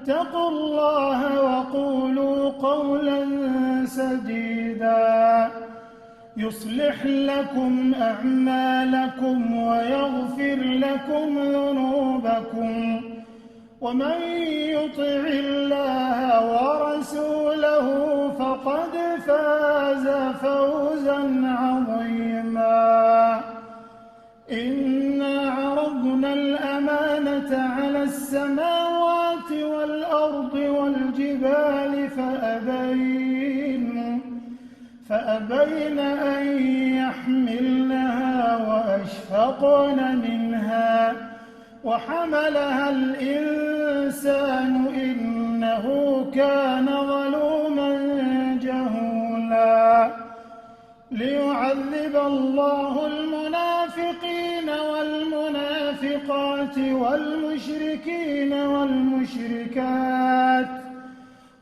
اتقوا الله وقولوا قولا سديدا يصلح لكم أعمالكم ويغفر لكم ذنوبكم ومن يطع الله ورسوله فقد فاز فوزا عظيما. إنا عرضنا الأمانة على السماوات والأرض والجبال فأبين أن يحملنها وأشفقن منها وحملها الإنسان إنه كان ظلوما جهولا. ليعذب الله المنافقين والمنافقات والمشركين والمشركات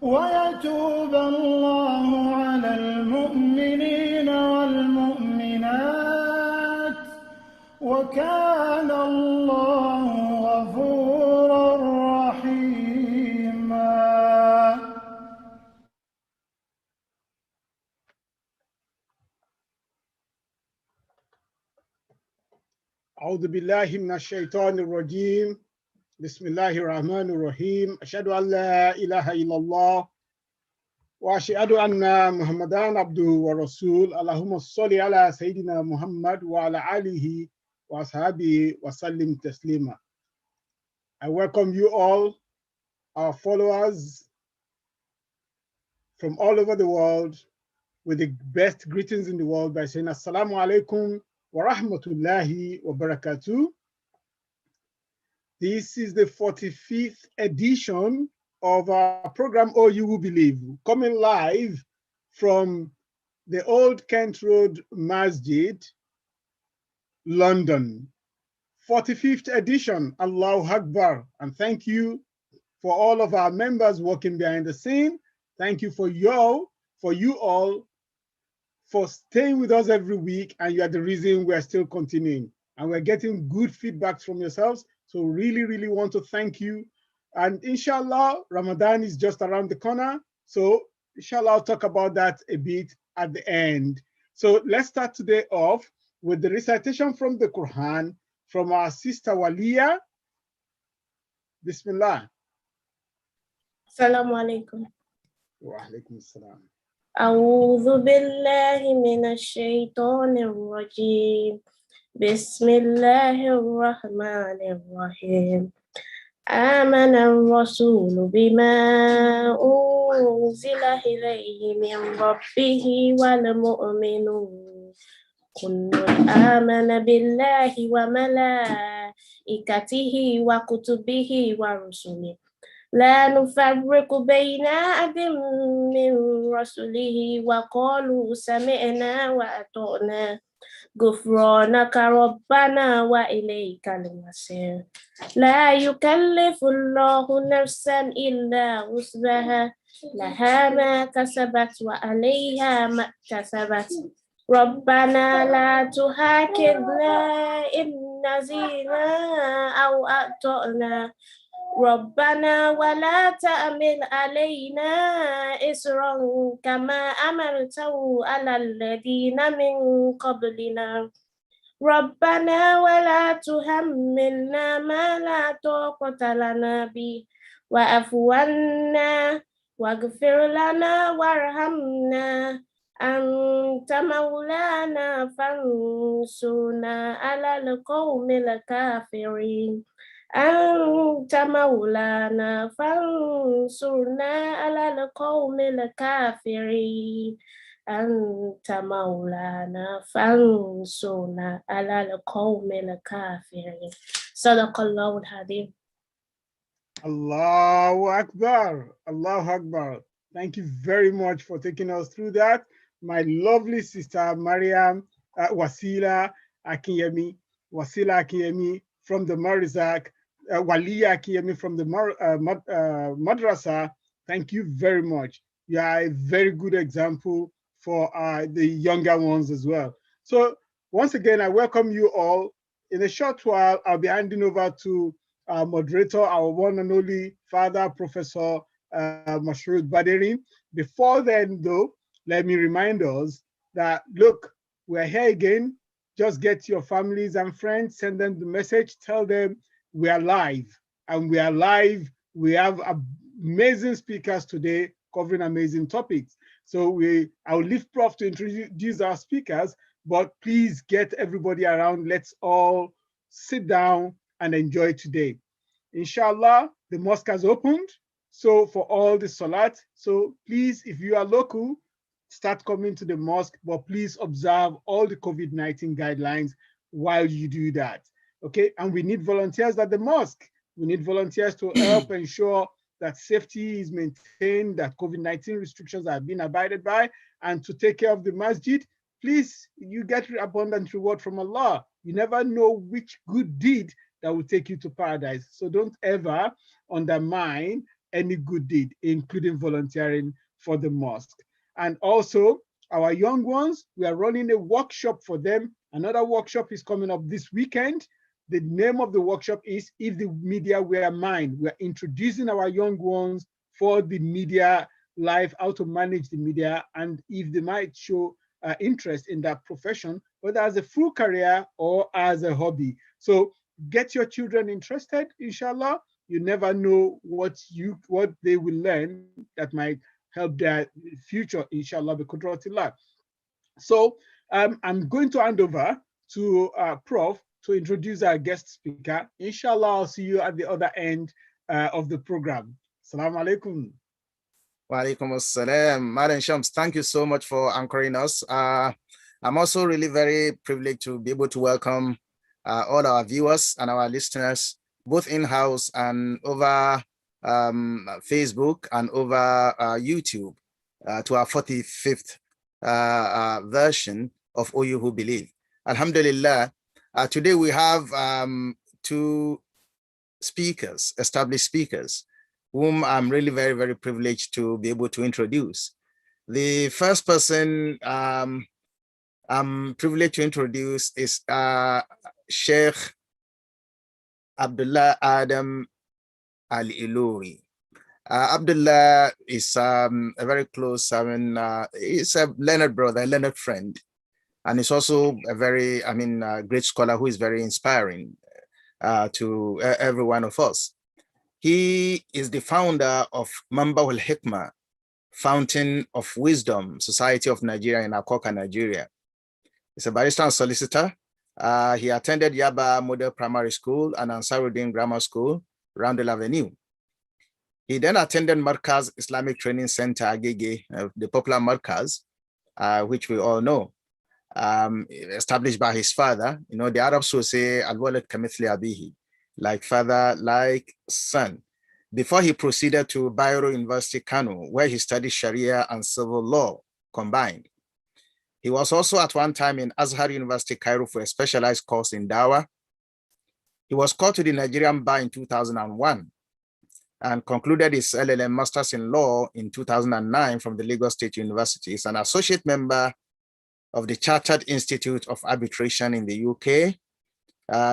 ويتوب الله على المؤمنين والمؤمنات وكان الله غفورا رحيما. أعوذ بالله من الشيطان الرجيم. بسم الله الرحمن الرحيم. أشهد أن لا إله إلا الله وأشهد أن محمدًا عبده ورسوله. اللهم صل على سيدنا محمد وعلى آله وأصحابه وسلم تسليما. I welcome you all, our followers from all over the world, with the best greetings in the world by saying Assalamu alaikum wa rahmatullahi wa barakatuh. This is the 45th edition of our program, Oh You Will Believe, coming live from the Old Kent Road Masjid, London. 45th edition, Allahu Akbar. And thank you for all of our members working behind the scene. Thank you for you all for staying with us every week, and you are the reason we are still continuing. And we're getting good feedbacks from yourselves. So really, really want to thank you. And inshallah, Ramadan is just around the corner. So inshallah, I'll talk about that a bit at the end. So let's start today off with the recitation from the Quran from our sister Waliya. Bismillah. Assalamu alaikum. Wa alaikum assalam. أعوذ بالله من الشيطان الرجيم. بسم الله الرحمن الرحيم. آمن الرسول بما أنزل إليه من ربه والمؤمنون كل آمن بالله وملائكته وكتبه ورسله لا نفرق بين أحد من رسله وقالوا سمعنا وأطعنا غفرانك ربنا وإليك المصير. لا يكلف الله نفسا إلا وسعها لها ما كسبت وعليها ما اكتسبت. ربنا لا تؤاخذنا إن نسينا أو أخطأنا ربنا ولا تحمل علينا إصرا كما حملته على الذين من قبلنا ربنا ولا تحملنا ما لا طاقة لنا به واعف عنا واغفر لنا وارحمنا أنت مولانا فانصرنا على القوم الكافرين. أنت مولانا فانصرنا على القوم الكافرين. أنت مولانا فانصرنا على القوم الكافرين. صدق الله العظيم. Allahu Akbar. Allahu Akbar. Thank you very much for taking us through that. My lovely sister Mariam Wasila Akinyemi from the Marizak, Waliya Akinyemi from the Madrasa. Thank you very much. You are a very good example for the younger ones as well. So once again, I welcome you all. In a short while, I'll be handing over to our moderator, our one and only father, Professor Mashood Baderi. Before then, though, let me remind us that, look, we're here again. Just get your families and friends, send them the message, tell them we are live. And we are live. We have amazing speakers today covering amazing topics. So I'll leave Prof to introduce our speakers, but please get everybody around. Let's all sit down and enjoy today. Inshallah, the mosque has opened. So for all the salat, so please, if you are local, start coming to the mosque, but please observe all the COVID-19 guidelines while you do that. Okay, and we need volunteers at the mosque. We need volunteers to help ensure that safety is maintained, that COVID-19 restrictions are being abided by, and to take care of the masjid. Please, you get abundant reward from Allah. You never know which good deed that will take you to paradise. So don't ever undermine any good deed, including volunteering for the mosque. And also, our young ones, we are running a workshop for them. Another workshop is coming up this weekend. The name of the workshop is If the Media Were Mine. We are introducing our young ones for the media life, how to manage the media, and if they might show interest in that profession, whether as a full career or as a hobby. So get your children interested, inshallah. You never know what they will learn that might help their future, inshallah, bi-qudratillah. So I'm going to hand over to Prof to introduce our guest speaker. Inshallah, I'll see you at the other end of the program. Assalamu alaikum. Wa alaikum assalam. Madam Shams, thank you so much for anchoring us. I'm also really very privileged to be able to welcome all our viewers and our listeners, both in-house and over Facebook and over YouTube, to our 45th version of O You Who Believe. Alhamdulillah, today we have two speakers, established speakers, whom I'm really very, very privileged to be able to introduce. The first person I'm privileged to introduce is Sheikh Abdullah Adam Al-Ilori. Abdullah is a very close, he's a learned brother, a learned friend, and he's also a very, great scholar who is very inspiring to every one of us. He is the founder of Mamba al-Hikmah, Fountain of Wisdom, Society of Nigeria in Akoka, Nigeria. He's a barrister and solicitor. He attended Yaba Model Primary School and Ansaruddin Grammar School, Roundel Avenue. He then attended Markaz Islamic Training Center, Agege, the popular Markaz, which we all know, established by his father. You know, the Arabs will say, Al-Walad Kamithli Abihi, like father, like son. Before he proceeded to Bayero University, Kano, where he studied Sharia and civil law combined. He was also at one time in Azhar University, Cairo, for a specialized course in Dawah. He was called to the Nigerian bar in 2001 and concluded his LLM Masters in Law in 2009 from the Lagos State University. He's an associate member of the Chartered Institute of Arbitration in the UK.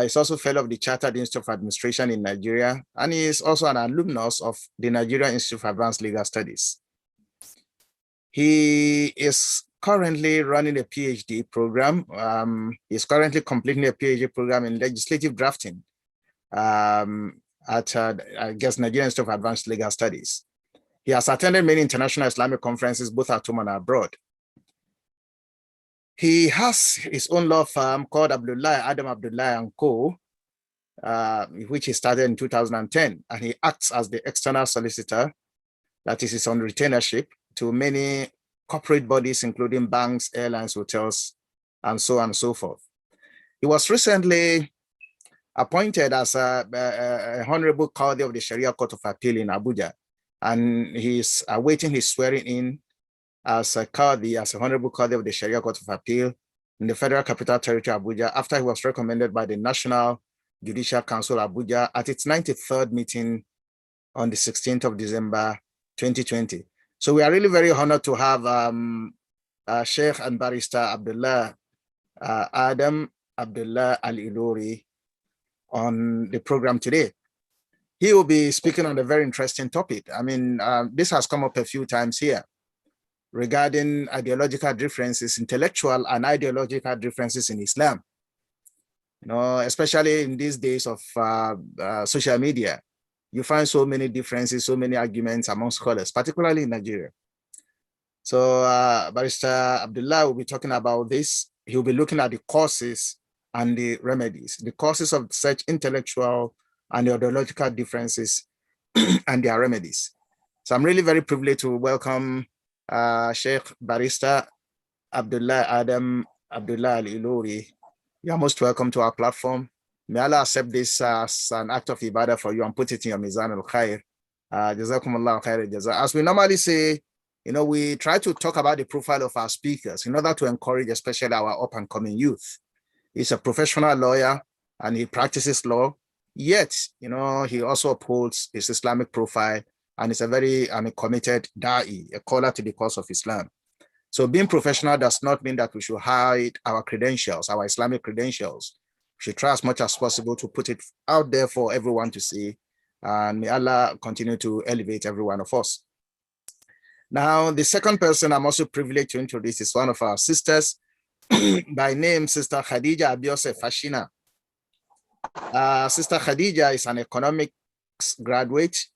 He's also fellow of the Chartered Institute of Administration in Nigeria, and he is also an alumnus of the Nigerian Institute of Advanced Legal Studies. He is currently running a PhD program. He's currently completing a PhD program in legislative drafting at, I guess, Nigerian Institute of Advanced Legal Studies. He has attended many international Islamic conferences, both at home and abroad. He has his own law firm called Adam Abdullah & Co., which he started in 2010, and he acts as the external solicitor, that is his own retainership, to many corporate bodies, including banks, airlines, hotels, and so on and so forth. He was recently appointed as a Honorable Qadi of the Sharia Court of Appeal in Abuja, and he's awaiting his swearing in as a Qadi, as a Honorable Qadi of the Sharia Court of Appeal in the Federal Capital Territory, Abuja, after he was recommended by the National Judicial Council, Abuja, at its 93rd meeting on the 16th of December, 2020. So we are really very honored to have Sheikh and Barrister Abdullah Adam Abdullah Al-Ilori on the program today. he will be speaking on a very interesting topic. I mean, this has come up a few times here regarding ideological differences, intellectual and ideological differences in Islam. You know, especially in these days of social media, you find so many differences, so many arguments among scholars, particularly in Nigeria. So Barrister Abdullah will be talking about this. He'll be looking at the causes and the remedies, the causes of such intellectual and ideological differences and their remedies. So I'm really very privileged to welcome Sheikh Barrister Abdullah Adam Abdullah Al-Ilori. You are most welcome to our platform. May Allah accept this as an act of ibadah for you and put it in your Mizan al-Khair. Jazakumullah khair jaza. As we normally say, you know, we try to talk about the profile of our speakers in order to encourage especially our up-and-coming youth. He's a professional lawyer and he practices law, yet, you know, he also upholds his Islamic profile and is a very committed da'i, a caller to the cause of Islam. So being professional does not mean that we should hide our credentials, our Islamic credentials. We should try as much as possible to put it out there for everyone to see. And may Allah continue to elevate every one of us. Now, the second person I'm also privileged to introduce is one of our sisters by name, Sister Khadija Abiose Fashina. Sister Khadija is an economics graduate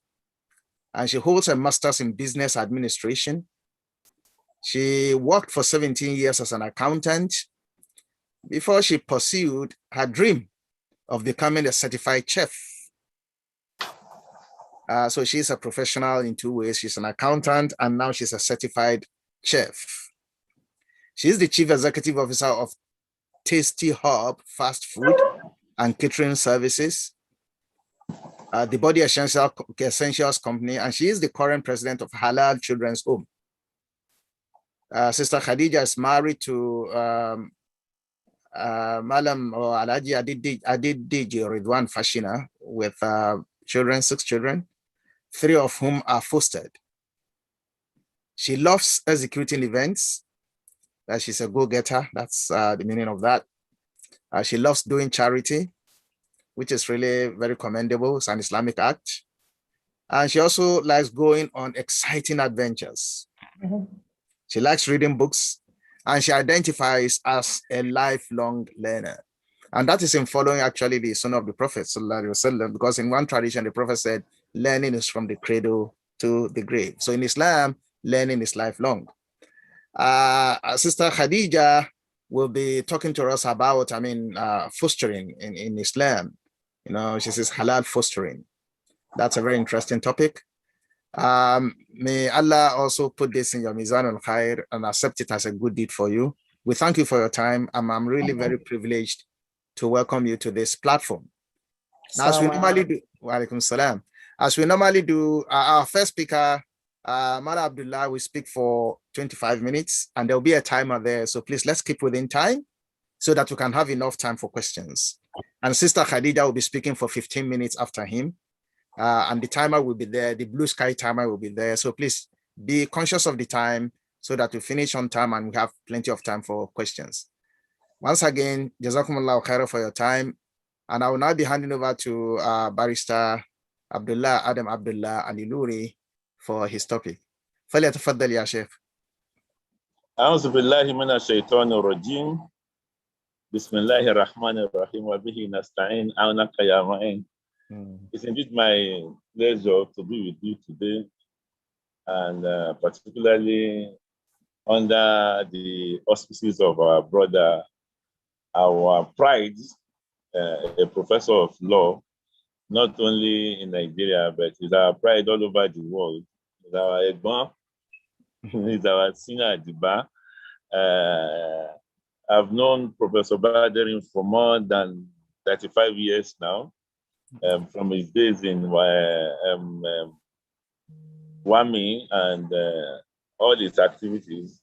and she holds a master's in business administration. She worked for 17 years as an accountant before she pursued her dream of becoming a certified chef. So she's a professional in two ways. She's an accountant and now she's a certified chef. She's the chief executive officer of Tasty Hub Fast Food and Catering Services, the Body Essentials Company, and she is the current president of Halal Children's Home. Sister Khadija is married to Malam or Alaji Adidiji Ridwan Fashina with children, 6 children, 3 of whom are fostered. She loves executing events. She's a go-getter. That's the meaning of that. She loves doing charity, which is really very commendable. It's an Islamic act. And she also likes going on exciting adventures. She likes reading books, and she identifies as a lifelong learner. And that is in following actually the Sunnah of the Prophet ﷺ, because in one tradition, the Prophet said, learning is from the cradle to the grave. So in Islam, learning is lifelong. Sister Khadija will be talking to us about, fostering in Islam. You know, she says halal fostering. That's a very interesting topic. May Allah also put this in your Mizan al-Khair and accept it as a good deed for you. We thank you for your time. I'm really very privileged to welcome you to this platform. Now, as we normally do, wa alaikum salam. As we normally do, our first speaker, Mala Abdullah, will speak for 25 minutes and there'll be a timer there. So please, let's keep within time so that we can have enough time for questions. And Sister Khadija will be speaking for 15 minutes after him. And the timer will be there. The blue sky timer will be there. So please be conscious of the time so that we finish on time and we have plenty of time for questions. Once again, Jazakumullah khairan for your time. And I will now be handing over to Barrister Abdullah Adam Abdullah Al-Ilori for his topic. فليتفضل يا شيخ. أعوذ بالله من الشيطان الرجيم. بسم الله الرحمن الرحيم وبه نستعين عونك يا معين. It's indeed my pleasure to be with you today, and particularly under the auspices of our brother, our pride, a professor of law, not only in Nigeria, but is our pride all over the world. Is our Egbon, is our senior at the bar. I've known Professor Badrin for more than 35 years now. From his days in WAMI, and all his activities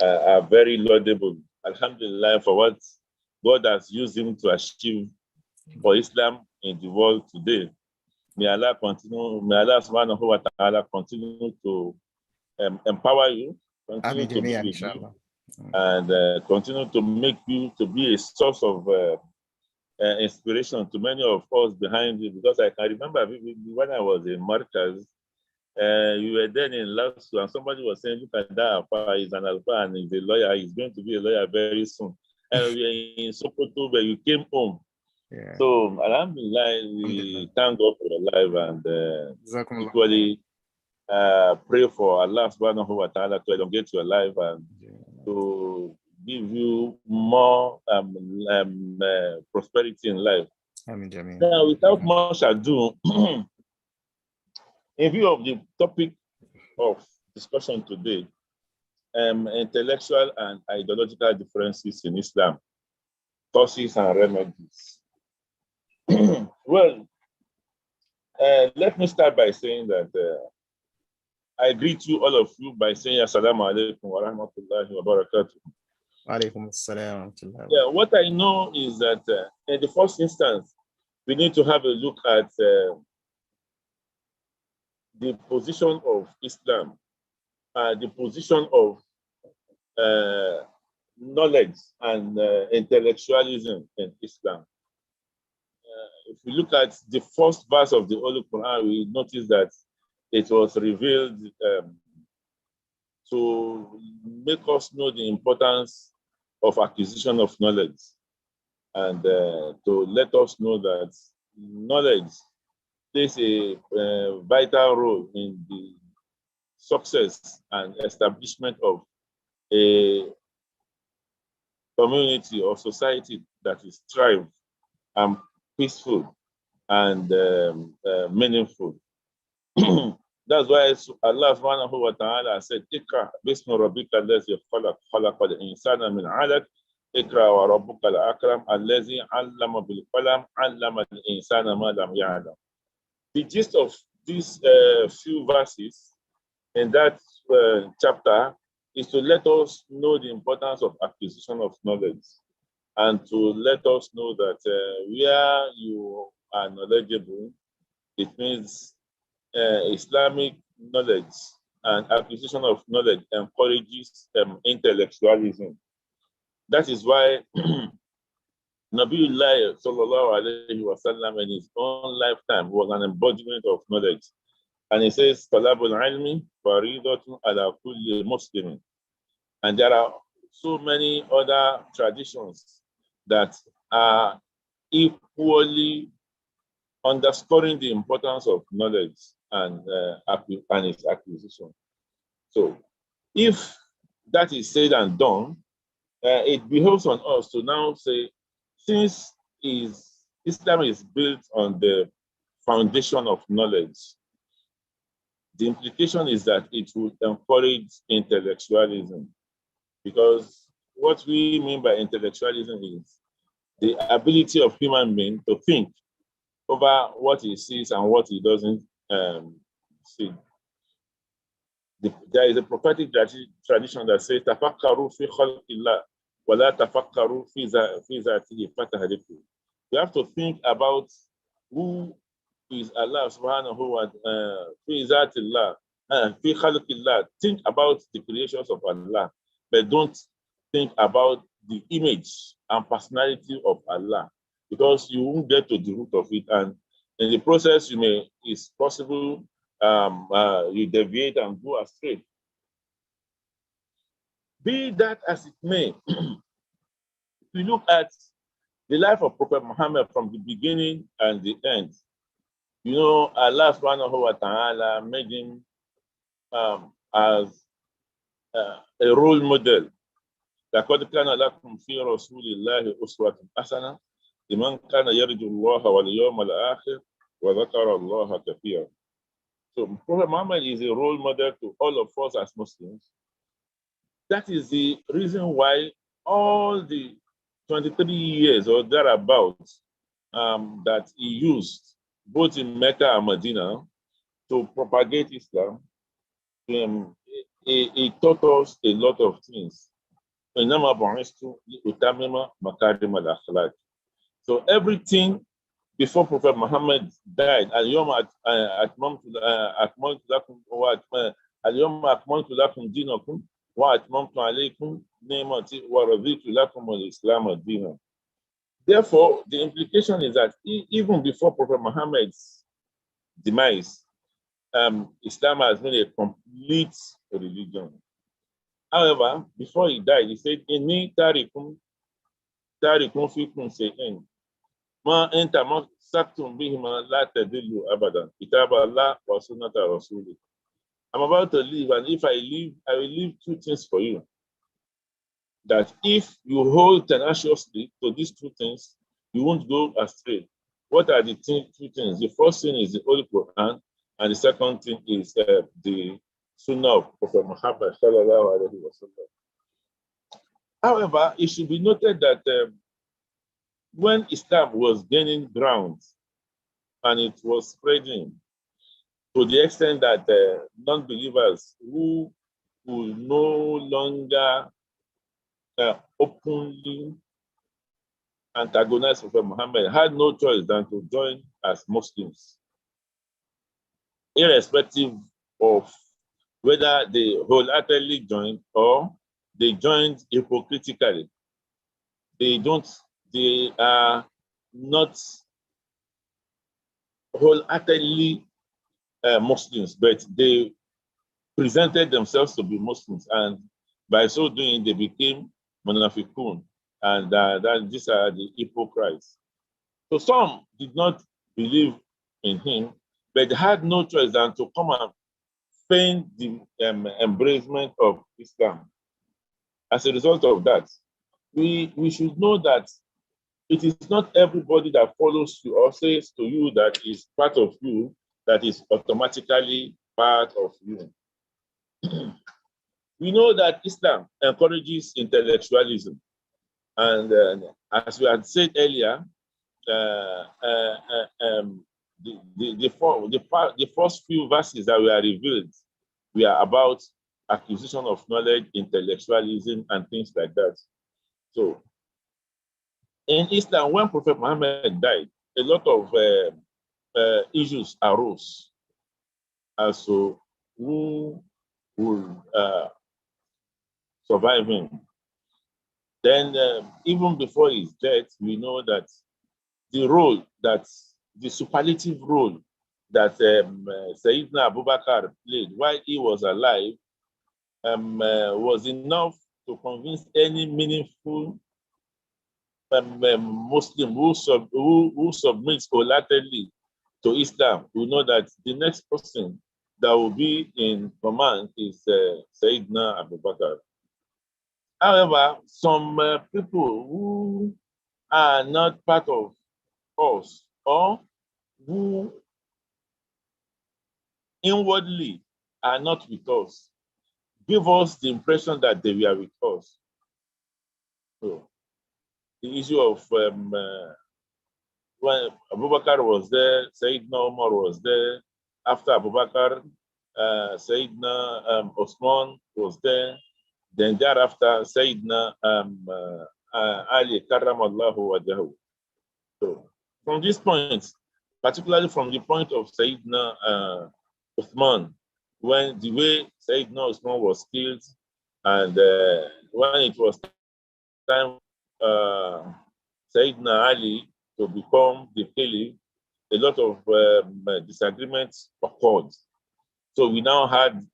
are very laudable. Alhamdulillah for what God has used him to achieve for Islam in the world today. May Allah continue, may Allah subhanahu wa ta'ala continue to empower you, continue to be with you, and continue to make you to be a source of inspiration to many of us behind it, because I can remember when I was in Markaz, you were then in Laos, and somebody was saying, look at that, he's an Alpha and he's a lawyer, he's going to be a lawyer very soon. And we are in Sokoto, where you came home. Yeah. So, alhamdulillah, we thank God for your life, and equally pray for Allah subhanahu wa ta'ala to elongate your life and to give you more prosperity in life. Now, without much ado, in view of the topic of discussion today, intellectual and ideological differences in Islam, causes and remedies. Well, let me start by saying that I greet you, all of you, by saying Assalamu alaikum wa rahmatullahi wa barakatuh. Yeah, what I know is that in the first instance, we need to have a look at the position of Islam, the position of knowledge and intellectualism in Islam. If we look at the first verse of the Holy Quran, we notice that it was revealed to make us know the importance of acquisition of knowledge, and to let us know that knowledge plays a vital role in the success and establishment of a community or society that is thriving and peaceful and meaningful. That's why Allah subhanahu wa ta'ala said, Ikra bismi rabbika allazi khalaq khalaqal insana min 'alaq, Ikra wa rabbuka al-akram allazi 'allama bil qalam 'allama al-insana ma lam ya'lam. The gist of these few verses in that chapter is to let us know the importance of acquisition of knowledge, and to let us know that where you are knowledgeable, it means Islamic knowledge and acquisition of knowledge encourages intellectualism. That is why Nabiullah sallallahu alayhi wa sallam in his own lifetime was an embodiment of knowledge. And he says, Talabul ilmi faridatun ala kulli muslimin. And there are so many other traditions that are equally underscoring the importance of knowledge and its acquisition. So if that is said and done, it behoves on us to now say, since Islam is built on the foundation of knowledge, the implication is that it will encourage intellectualism, because what we mean by intellectualism is the ability of human being to think over what he sees and what he doesn't see. There is a prophetic tradition that says, "Tafakkaru fi khalqillah, wa la tafakkaru fi zatihi fatahliku." You have to think about who is Allah subhanahu wa ta'ala, fi zatillah, fi khalqillah. Think about the creations of Allah, but don't think about the image and personality of Allah, because you won't get to the root of it, and in the process it's possible you deviate and go astray. Be that as it may, if you look at the life of Prophet Muhammad from the beginning and the end, you know, Allah subhanahu wa ta'ala made him as a role model. لقد كان لكم في رسول الله أسوة حسنة لمن كان يرجو الله واليوم الآخر وذكر الله كثيرا. So Prophet Muhammad is a role model to all of us as Muslims. That is the reason why all the 23 years or thereabouts that he used, both in Mecca and Medina, to propagate Islam, he taught us a lot of things. So everything before Prophet Muhammad died, Al-Yawma akmaltu lakum dinakum wa atmamtu alaykum ni'mati wa raditu lakum al-Islam ad-din. Therefore, the implication is that even before Prophet Muhammad's demise, Islam has been a complete religion. However, before he died, he said, "Inni tarikum fikum shay'in ma anta masaktum bihima la tadillu abadan. Kitab Allah wa sunnata rasulih." I'm about to leave, and if I leave, I will leave two things for you. That if you hold tenaciously to these two things, you won't go astray. What are the two things? The first thing is the Holy Quran, and the second thing is the Sunnah of Prophet Muhammad sallallahu alaihi wasallam. However, it should be noted that when Islam was gaining ground and it was spreading to the extent that non-believers who will no longer openly antagonize Prophet Muhammad had no choice than to join as Muslims, irrespective of whether they wholeheartedly joined or they joined hypocritically. They are not wholeheartedly Muslims, but they presented themselves to be Muslims, and by so doing, they became munafiqun, and that these are the hypocrites. So some did not believe in him, but they had no choice than to come and feign the embracement of Islam. As a result of that, we should know that it is not everybody that follows you or says to you that is part of you that is automatically part of you. We know that Islam encourages intellectualism, and as we had said earlier, the first few verses that were revealed were about acquisition of knowledge, intellectualism, and things like that. So, in Islam, when Prophet Muhammad died, a lot of issues arose as to who would survive him. Then, even before his death, we know that the superlative role that Sayyidina Abu Bakr played while he was alive was enough to convince any meaningful Muslim who submits wholeheartedly to Islam. We know that the next person that will be in command is Sayyidina Abu Bakr. However, some people who are not part of us or who inwardly are not with us give us the impression that they were with us. So, the issue of when Abu Bakr was there, Sayyidina Umar was there. After Abu Bakr, Sayyidina Osman was there. Then thereafter, Sayyidina Ali Karramallahu Wajhahu. So from this point, particularly from the point of Sayyidina Uthman, when the way Sayyidina Uthman was killed, and when it was time Sayyidina Ali to become the caliph, a lot of disagreements occurred. So we now had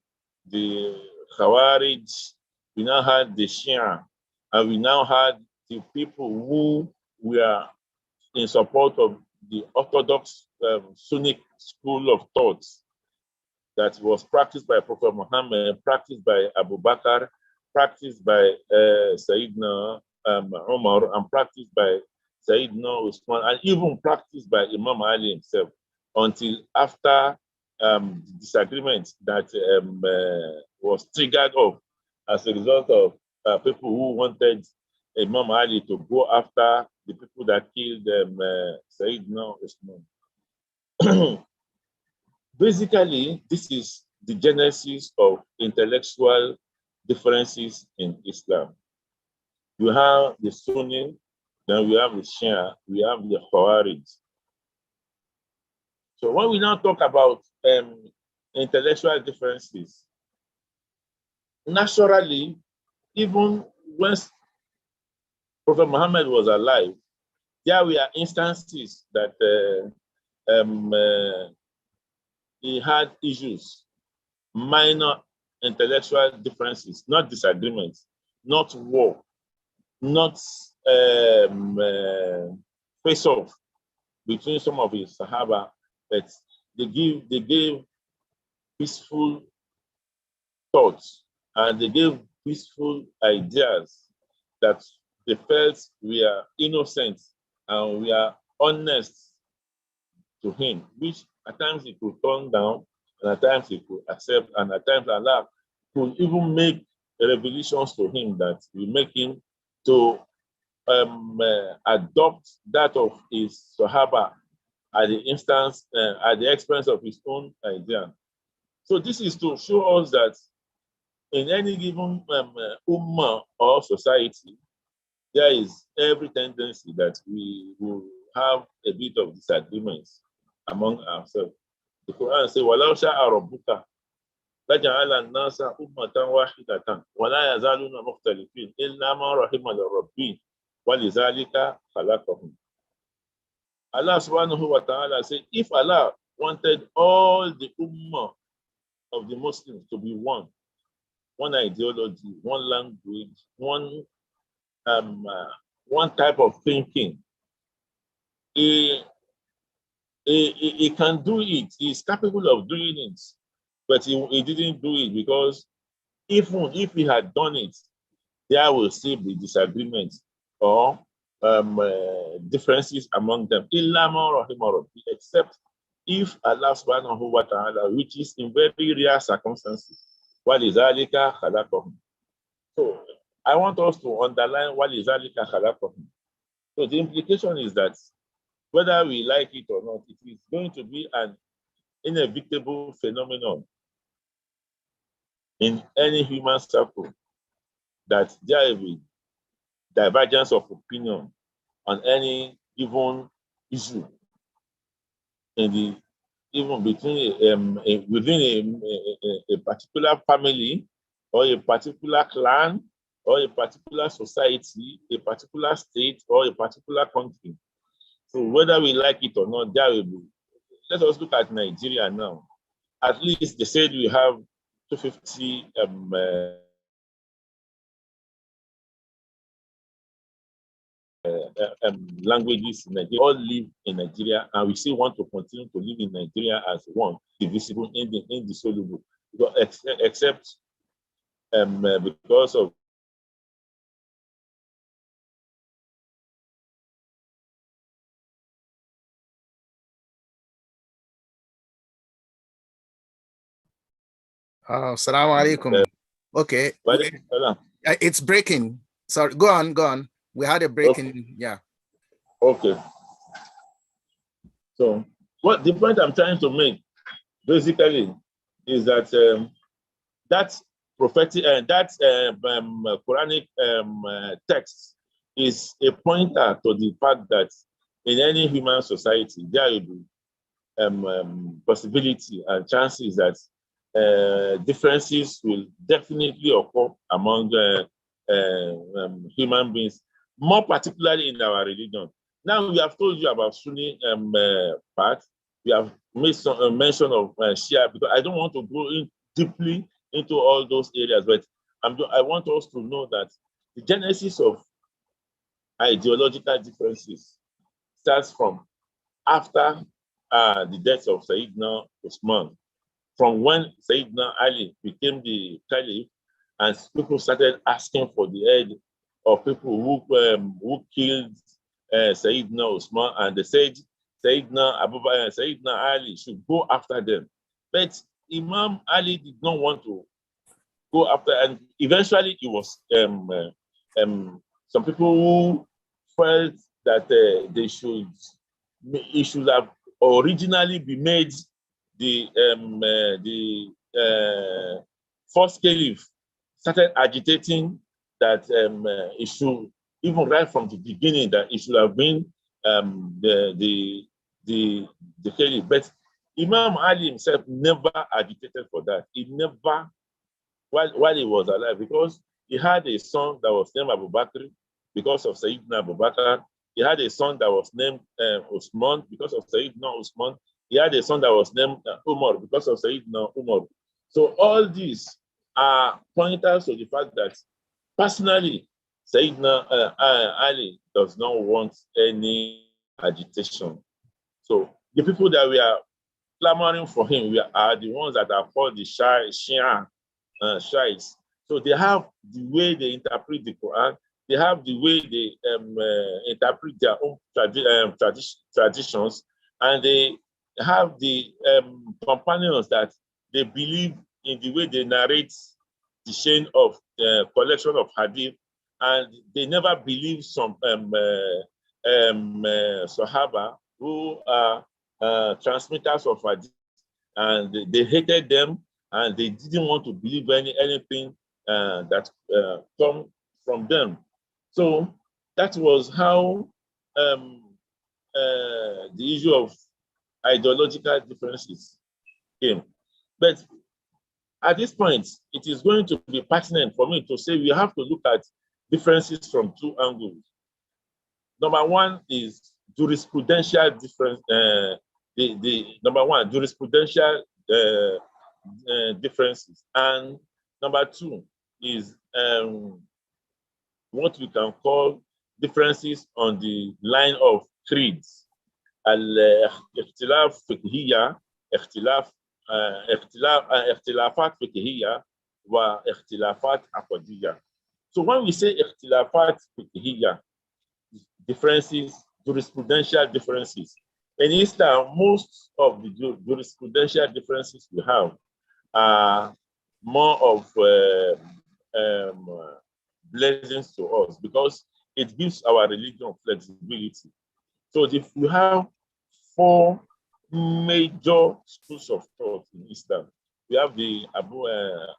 the Khawarij, we now had the Shia, and we now had the people who were in support of the Orthodox Sunni school of thought that was practiced by Prophet Muhammad, practiced by Abu Bakr, practiced by Sayyidina Umar, and practiced by Sayyidina Usman, and even practiced by Imam Ali himself, until after the disagreement that was triggered off as a result of people who wanted Imam Ali to go after the people that killed Sayyidina Usman. Basically, this is the genesis of intellectual differences in Islam. You have the Sunni, then we have the Shia, we have the Khawarij. So when we now talk about intellectual differences, naturally, even when Prophet Muhammad was alive, there were instances that he had issues, minor intellectual differences, not disagreements, not war, not face-off between some of his Sahaba, but they gave peaceful thoughts and they gave peaceful ideas that they felt we are innocent and we are honest to him, which at times he could turn down, and at times he could accept, and at times Allah could even make revelations to him that will make him to adopt that of his Sahaba at the instance, at the expense of his own idea. So this is to show us that in any given ummah or society, there is every tendency that we will have a bit of disagreements among ourselves. The Quran says, وَلَوْ شَاءَ رَبُّكَ لَجَعَلَ النَّاسَ أُمَّةً وَاحِدَةً وَلَا يَزَالُونَ مُخْتَلِفِينَ إِلَّا مَا رَحِمَ رَبِّي وَلِذَلِكَ خَلَقَهُمْ. Allah subhanahu wa ta'ala said, if Allah wanted all the ummah of the Muslims to be one ideology, one language, one type of thinking, he can do it. He's capable of doing it, but he didn't do it because even if he had done it, there will still be disagreements or differences among them. Except if Allah subhanahu wa ta'ala, which is in very rare circumstances, وَلِذَلِكَ خَلَقَهُمْ. So I want us to underline وَلِذَلِكَ خَلَقَهُمْ. So the implication is that whether we like it or not, it is going to be an inevitable phenomenon in any human circle that there will be divergence of opinion on any given issue even between within a particular family or a particular clan or a particular society, a particular state or a particular country. So whether we like it or not, there will be. Let us look at Nigeria now. At least they said we have 250 languages in Nigeria. All live in Nigeria, and we still want to continue to live in Nigeria as one, divisible, indissoluble, except because of Assalamu alaikum. Okay. It's breaking. Sorry, go on. We had a breaking, okay. Yeah. Okay. So what the point I'm trying to make basically is that that prophetic that Quranic text is a pointer to the fact that in any human society there will be possibility and chances that differences will definitely occur among human beings, more particularly in our religion. Now we have told you about Sunni part. We have made some mention of Shia, because I don't want to go in deeply into all those areas, but I want us to know that the genesis of ideological differences starts from after the death of Sayyidina Usman, from when Sayyidina Ali became the Caliph, and people started asking for the head of people who killed Sayyidina Usman, and they said Sayyidina Ali should go after them. But Imam Ali did not want to go after, and eventually it was some people who felt that it should have originally be made the first caliph, started agitating that it should, even right from the beginning, that it should have been the caliph. But Imam Ali himself never agitated for that. He never, while he was alive, because he had a son that was named Abu Bakr. Because of Sayyidina Abu Bakr, he had a son that was named Usman because of Sayyidina Usman. He had a son that was named Umar because of Sayyidina Umar. So all these are pointers to the fact that personally, Sayyidina Ali does not want any agitation. So the people that we are clamoring for him are the ones that are called the Shia, Shiites. So they have the way they interpret the Quran. They have the way they interpret their own traditions, and they have the companions that they believe in the way they narrate the chain of collection of hadith, and they never believe some Sahaba who are transmitters of hadith, and they hated them, and they didn't want to believe anything that come from them. So that was how the issue of ideological differences came. But at this point, it is going to be pertinent for me to say we have to look at differences from two angles. Number one is jurisprudential difference. Number one, jurisprudential differences, and number two is what we can call differences on the line of creeds. الاختلاف فقهية اختلافات فقهية واختلافات عقدية. So when we say اختلافات فقهية, differences, jurisprudential differences, in Islam, most of the jurisprudential differences we have are more of blessings to us because it gives our religion flexibility. So if you have 4 major schools of thought in Islam, we have the Abu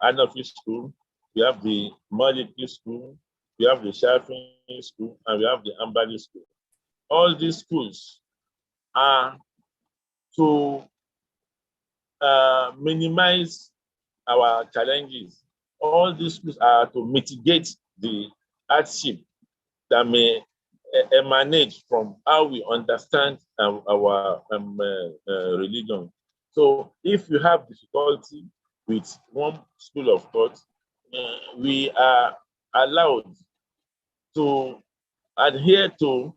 Hanafi school, we have the Maliki school, we have the Shafi'i school, and we have the Hanbali school. All these schools are to minimize our challenges. All these schools are to mitigate the hardship that may emanate from how we understand our religion. So if you have difficulty with one school of thought, we are allowed to adhere to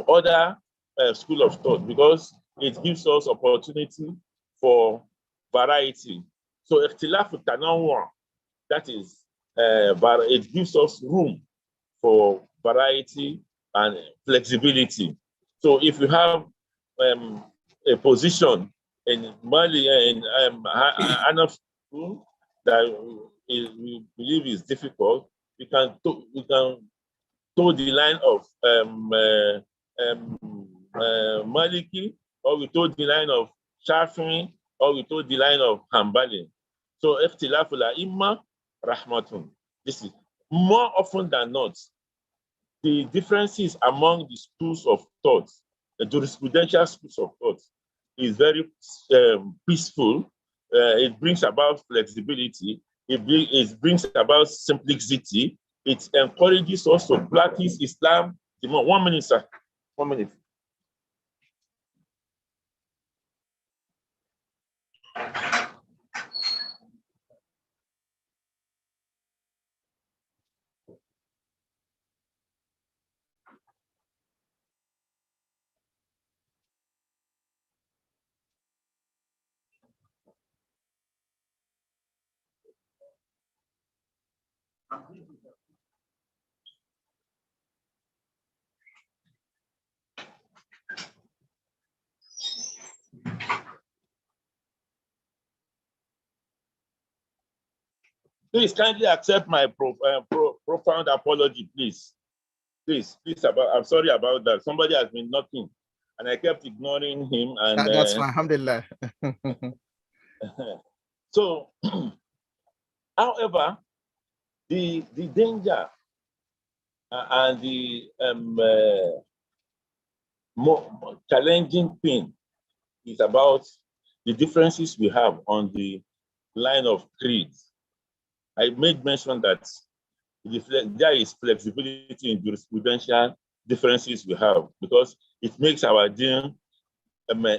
other school of thought because it gives us opportunity for variety. So ikhtilaf al-tanawwu', that is, it gives us room for variety and flexibility. So if you have a position in Mali in Hanafi school that we believe is difficult, we can toe the line of Maliki, or we toe the line of Shafi'i, or we toe the line of Hanbali. So ikhtilaf al-a'imma rahmatun. This is more often than not, the differences among the schools of thought, the jurisprudential schools of thought, is very peaceful. It brings about flexibility. It brings about simplicity. It encourages us to practice Islam. 1 minute, sir. 1 minute. Please kindly accept my profound apology, please. Please, I'm sorry about that. Somebody has been knocking, and I kept ignoring him. And that's fine. Alhamdulillah. So, however, the danger and the more challenging thing is about the differences we have on the line of creed. I made mention that there is flexibility in jurisprudential differences we have, because it makes our deal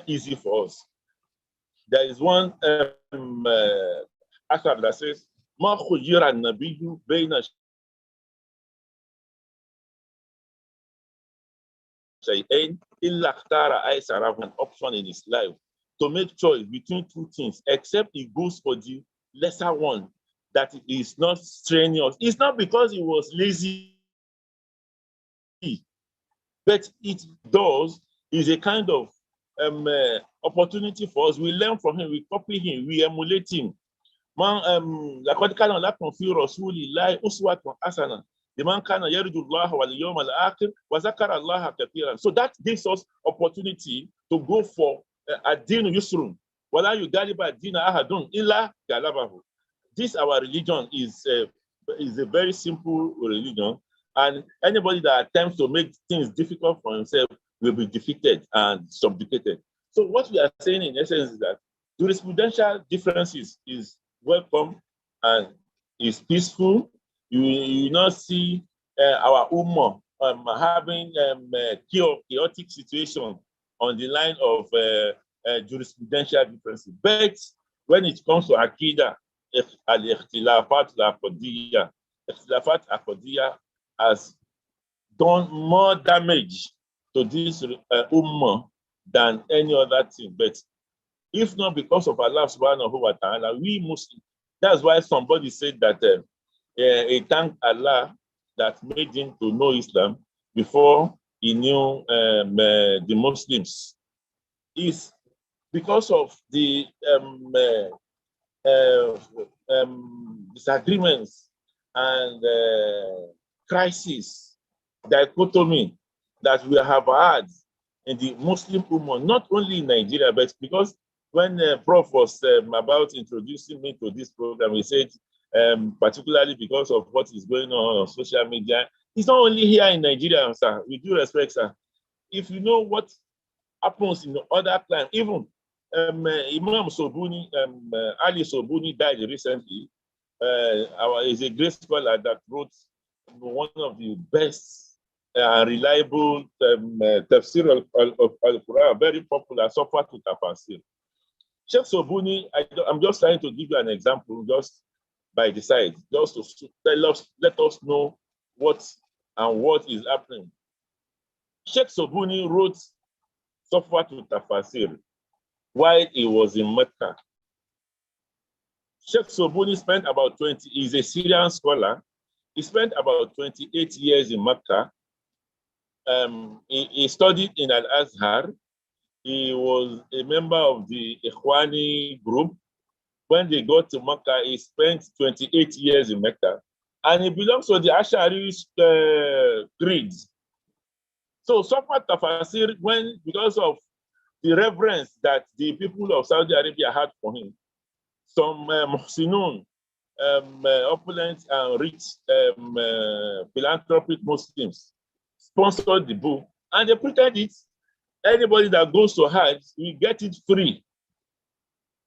easy for us. There is one asar that says, "Ma khujira nabiyyu bayna shay'ain illa ikhtara aysara," an option in his life to make choice between two things, except he goes for the lesser one, that is not strenuous. It's not because he was lazy, but it is a kind of opportunity for us. We learn from him, we copy him, we emulate him. لقد كان لكم في رسول الله أسوة حسنة لمن كان يرجو الله واليوم الآخر وذكر الله كثيرا. So that gives us opportunity to go for ad-din yusrun wala yugaliba ad-din ahadun illa galabahu. This our religion is a very simple religion, and anybody that attempts to make things difficult for himself will be defeated and subjugated. So what we are saying in essence is that jurisprudential differences is welcome and is peaceful. You will not see our ummah having a chaotic situation on the line of jurisprudential differences. But when it comes to Aqidah, al-ikhtilafat al-aqdiyya has done more damage to this ummah than any other thing. But if not because of Allah subhanahu wa ta'ala, we Muslims, that's why somebody said that he thanked Allah that made him to know Islam before he knew the Muslims. Is because of the disagreements and crisis, dichotomy that we have had in the Muslim Ummah, not only in Nigeria, but because when Prof was about introducing me to this program, he said, particularly because of what is going on social media, it's not only here in Nigeria, sir. With due respect, sir. If you know what happens in other climes, even Imam Sobuni, Ali Sobuni died recently. Is a great scholar that wrote one of the best reliable tafsir al-Quran, very popular, Safwat Tafasir. Sheikh Sobuni, I'm just trying to give you an example, just by the side, just to let us know what is happening. Sheikh Sobuni wrote Safwat Tafasir while he was in Mecca. Sheikh Sobuni spent about he's a Syrian scholar. He spent about 28 years in Mecca. He studied in Al-Azhar. He was a member of the Ikhwani group. When they got to Mecca, he spent 28 years in Mecca. And he belongs to the Ash'ari creed. So Safwat Tafasir, because of the reverence that the people of Saudi Arabia had for him, some Muhsinun, opulent and rich philanthropic Muslims sponsored the book, and they printed it. Anybody that goes to Hajj will get it free.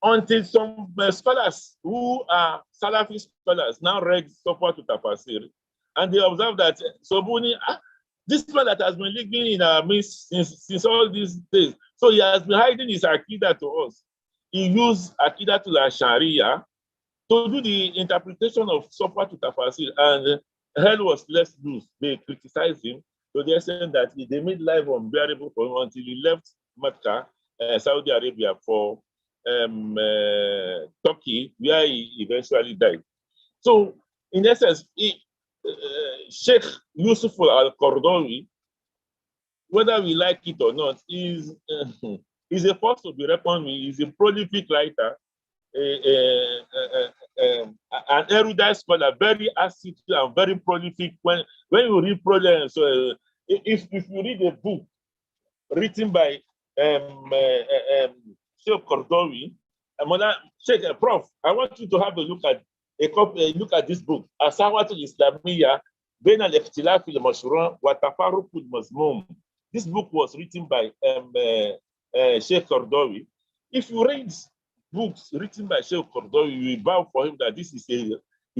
Until some scholars who are Salafi scholars now read Safwat Tafasir, and they observe that Sobuni, this man that has been living in our midst since all these days, so he has been hiding his Aqidah to us. He used Aqidah to la Sharia to do the interpretation of Safwat Tafasir, and hell was less loose. They criticized him to the extent that they made life unbearable for him until he left Mecca, Saudi Arabia, for Turkey, where he eventually died. So, in essence, Sheikh Yusuf al-Qaradawi, whether we like it or not, is a force to be reckoned with. He's a prolific writer, an erudite scholar, very astute and very prolific. When you read projects, so if you read a book written by Sheikh Qaradawi, Sheikh Prof, I want you to have a look at this book, Asawat al-Islamiyya Bain al-Ikhtilaf al-Mashru' wa Tafarruq al-Mazmum. This book was written by Sheikh Qaradawi. If you read books written by Sheikh Qaradawi, you will bow for him that this is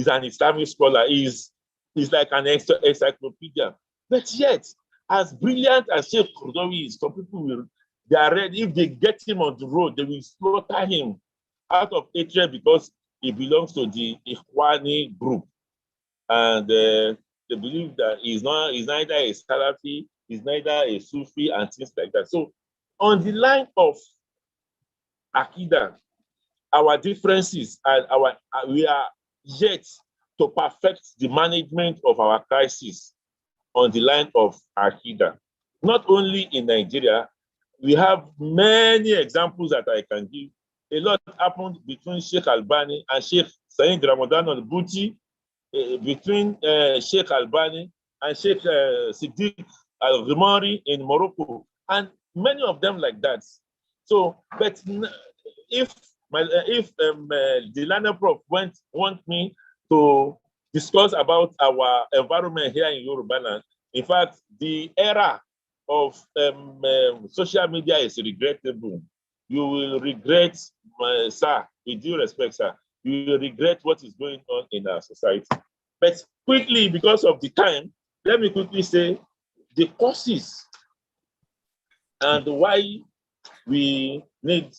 an Islamic scholar. He is He's like an encyclopedia. But yet, as brilliant as Sheikh Kordawi is, some people they are ready. If they get him on the road, they will slaughter him out of hatred because he belongs to the Ikhwani group. And they believe that he's neither a Salafi, he's neither a Sufi, and things like that. So, on the line of Akida, our differences and we are yet to perfect the management of our crisis on the line of Akida. Not only in Nigeria, we have many examples that I can give. A lot happened between Sheikh Albani and Sheikh Saeed Ramadan al-Bouti, between Sheikh Albani and Sheikh Siddiq al-Ghimari in Morocco, and many of them like that. So, but if the learner prof want me to discuss about our environment here in Yoruba land, in fact, the era of social media is regrettable. You will regret, sir, with due respect, sir, you will regret what is going on in our society. But quickly, because of the time, let me quickly say the causes and why we need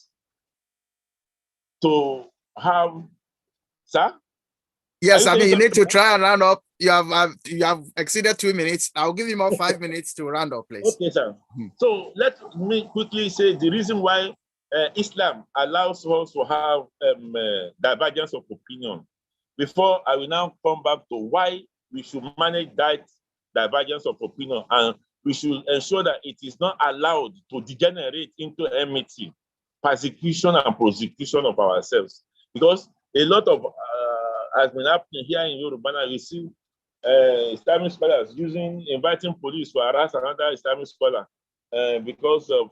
to have, sir? Yes, I mean, you need to try and round up. You have exceeded 2 minutes. I'll give you more 5 minutes to round up, please. Okay, sir. So let me quickly say the reason why Islam allows us to have divergence of opinion. Before I will now come back to why we should manage that divergence of opinion, and we should ensure that it is not allowed to degenerate into enmity, persecution, and prosecution of ourselves. Because a lot of has been happening here in Yoruba. We see Islamic scholars inviting police to harass another Islamic scholar because of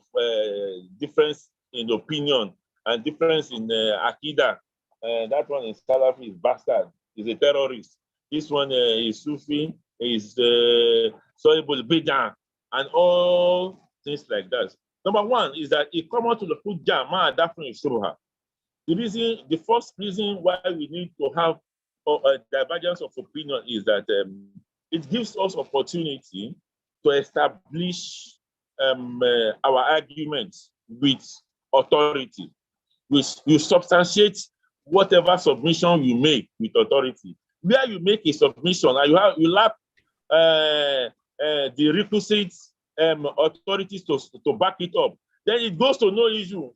difference in opinion and difference in Akida. That one is Salafi, is bastard, is a terrorist. This one is Sufi, is Sohibul Bidah, and all things like that. Number one is that it comes to the Hujjah ma dafin shubha. The first reason why we need to have a divergence of opinion is that it gives us opportunity to establish our arguments with authority. We substantiate whatever submission you make with authority. Where you make a submission and you lack the requisite authorities to back it up, then it goes to no issue.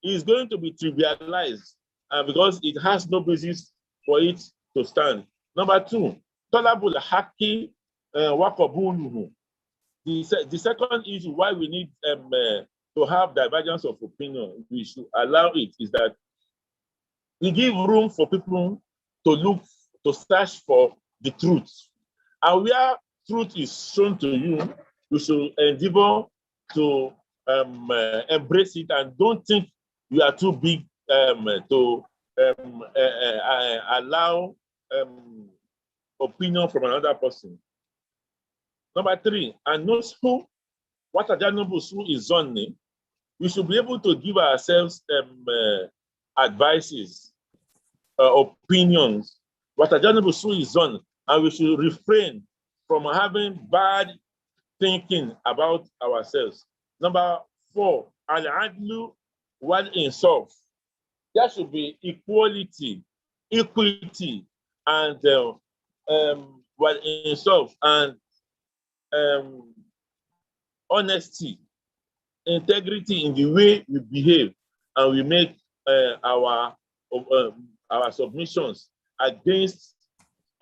Is going to be trivialized because it has no basis for it to stand. Number two, talabul haki wakabuluhu. The second issue why we need to have divergence of opinion, we should allow it, is that we give room for people to search for the truth. And where truth is shown to you, you should endeavor to embrace it, and don't think you are too big to allow opinion from another person. Number three, and knows who, what is on. We should be able to give ourselves advices, opinions, what is on, and we should refrain from having bad thinking about ourselves. Number four, al-adlu wal-insaf. There should be equality, and wal-insaf, and honesty, integrity in the way we behave, and we make our submissions against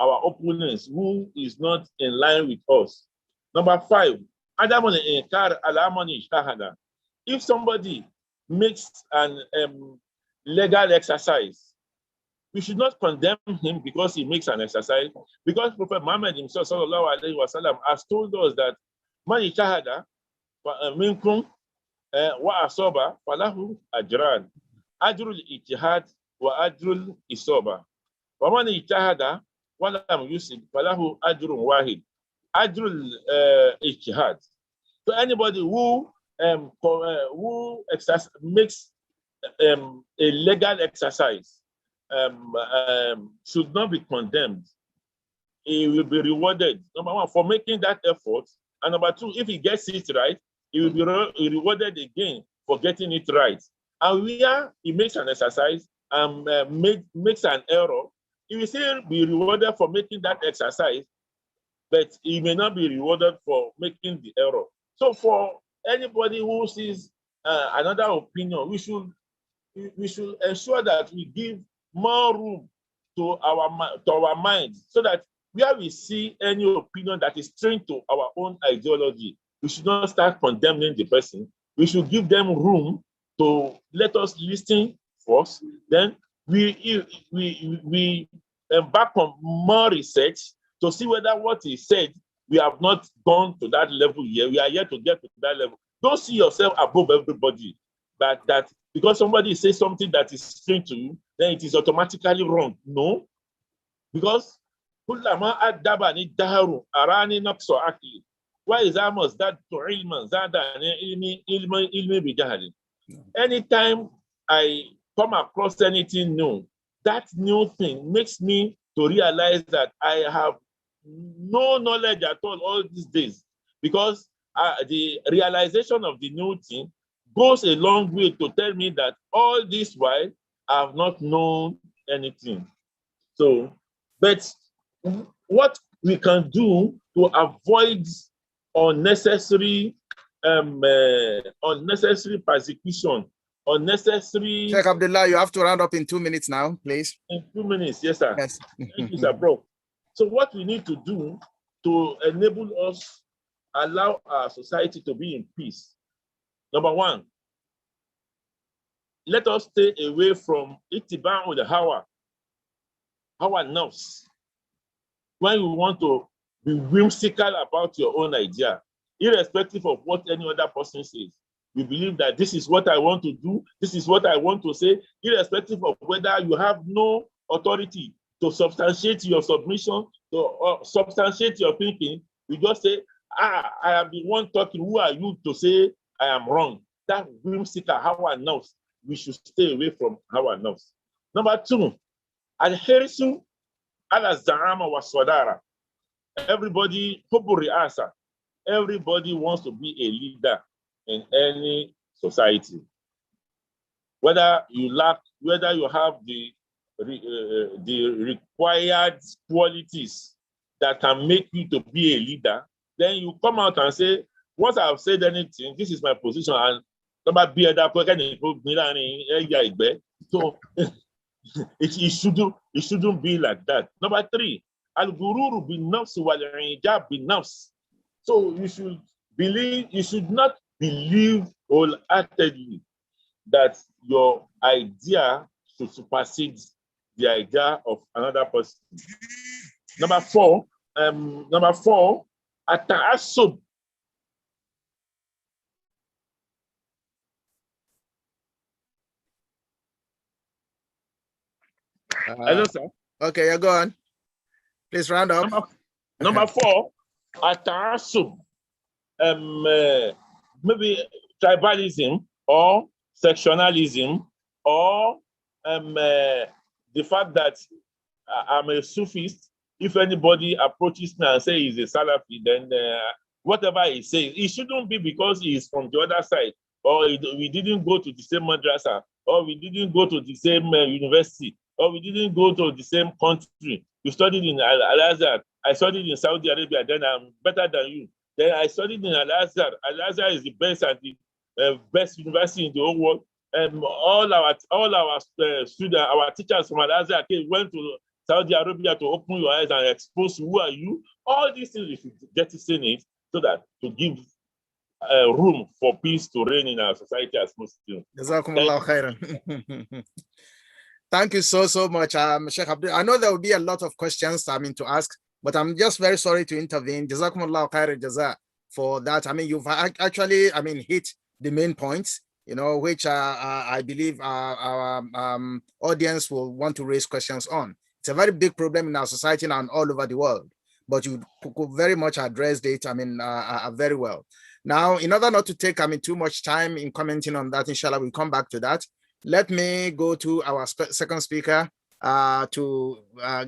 our opponents who is not in line with us. Number five, if somebody makes an legal exercise, we should not condemn him because he makes an exercise, because Prophet Muhammad himself sallallahu alaihi wasallam has told us that man ijtahada minkum wa asaba falahu ajran, ajrul ijtihad wa ajrul isaba, wa man ijtahada wa lam yusib falahu ajrun wahid, ajrul ijtihad. So anybody who makes a legal exercise should not be condemned he will be rewarded. Number one, for making that effort. And number two, if he gets it right, he will be rewarded again for getting it right. And where he makes an exercise and makes an error, he will still be rewarded for making that exercise, but he may not be rewarded for making the error. So for anybody who sees another opinion, we should ensure that we give more room to our minds, so that where we see any opinion that is strange to our own ideology, we should not start condemning the person. We should give them room to let us listen first. Then we embark on more research to see whether what he said, we have not gone to that level yet. We are yet to get to that level. Don't see yourself above everybody, but that because somebody says something that is strange to you, then it is automatically wrong. No, because anytime I come across anything new, that new thing makes me to realize that I have no knowledge at all these days, because the realization of the new thing goes a long way to tell me that all this while I have not known anything. So, but what we can do to avoid unnecessary persecution, unnecessary... Sheikh Abdullah, you have to round up in 2 minutes now, please. In 2 minutes, yes, sir. Yes. Thank you, sir, bro. So what we need to do to enable us, allow our society to be in peace. Number one, let us stay away from ittiba' with the hawa nafs. When you want to be whimsical about your own idea, irrespective of what any other person says, you believe that this is what I want to do, this is what I want to say, irrespective of whether you have no authority to substantiate your submission, to substantiate your thinking. You just say, I am the one talking, who are you to say I am wrong? That whimsical hawa nafs, we should stay away from hawa nafs. Number two, al-hirsu ala za'ama wa swadara. Everybody, everybody wants to be a leader in any society. Whether you have the required qualities that can make you to be a leader, then you come out and say, once I've said anything, this is my position, and so it shouldn't be like that. Number three, al-gururu bin nafs wal-i'jab bin nafs. So you should not believe wholeheartedly that your idea should supersede the idea of another person. Number four, at-ta'assub. Hello, sir. Okay, yeah, go on. Please round up. Number four, at-ta'assub. Maybe tribalism or sectionalism, or the fact that I'm a Sufist. If anybody approaches me and says he's a Salafi, then whatever he says, it shouldn't be because he is from the other side, or we didn't go to the same madrasa, or we didn't go to the same university, or we didn't go to the same country. You studied in Al-Azhar, I studied in Saudi Arabia, then I'm better than you. Then I studied in Al-Azhar. Al-Azhar is the best and the best university in the whole world. All our students, our teachers from Al-Azhar went to Saudi Arabia to open your eyes and expose who are you. All these things, you should jettison it, so that to give room for peace to reign in our society as Muslims. Jazakumullah khairan. Thank you so much, Sheikh Abdul. I know there will be a lot of questions to ask, but I'm just very sorry to intervene. Jazakumullah khairan jaza for that. You've actually, hit the main points, which I believe our audience will want to raise questions on. It's a very big problem in our society now and all over the world, but you could very much address it, very well. Now, in order not to take, too much time in commenting on that, inshallah, we'll come back to that. Let me go to our second speaker, to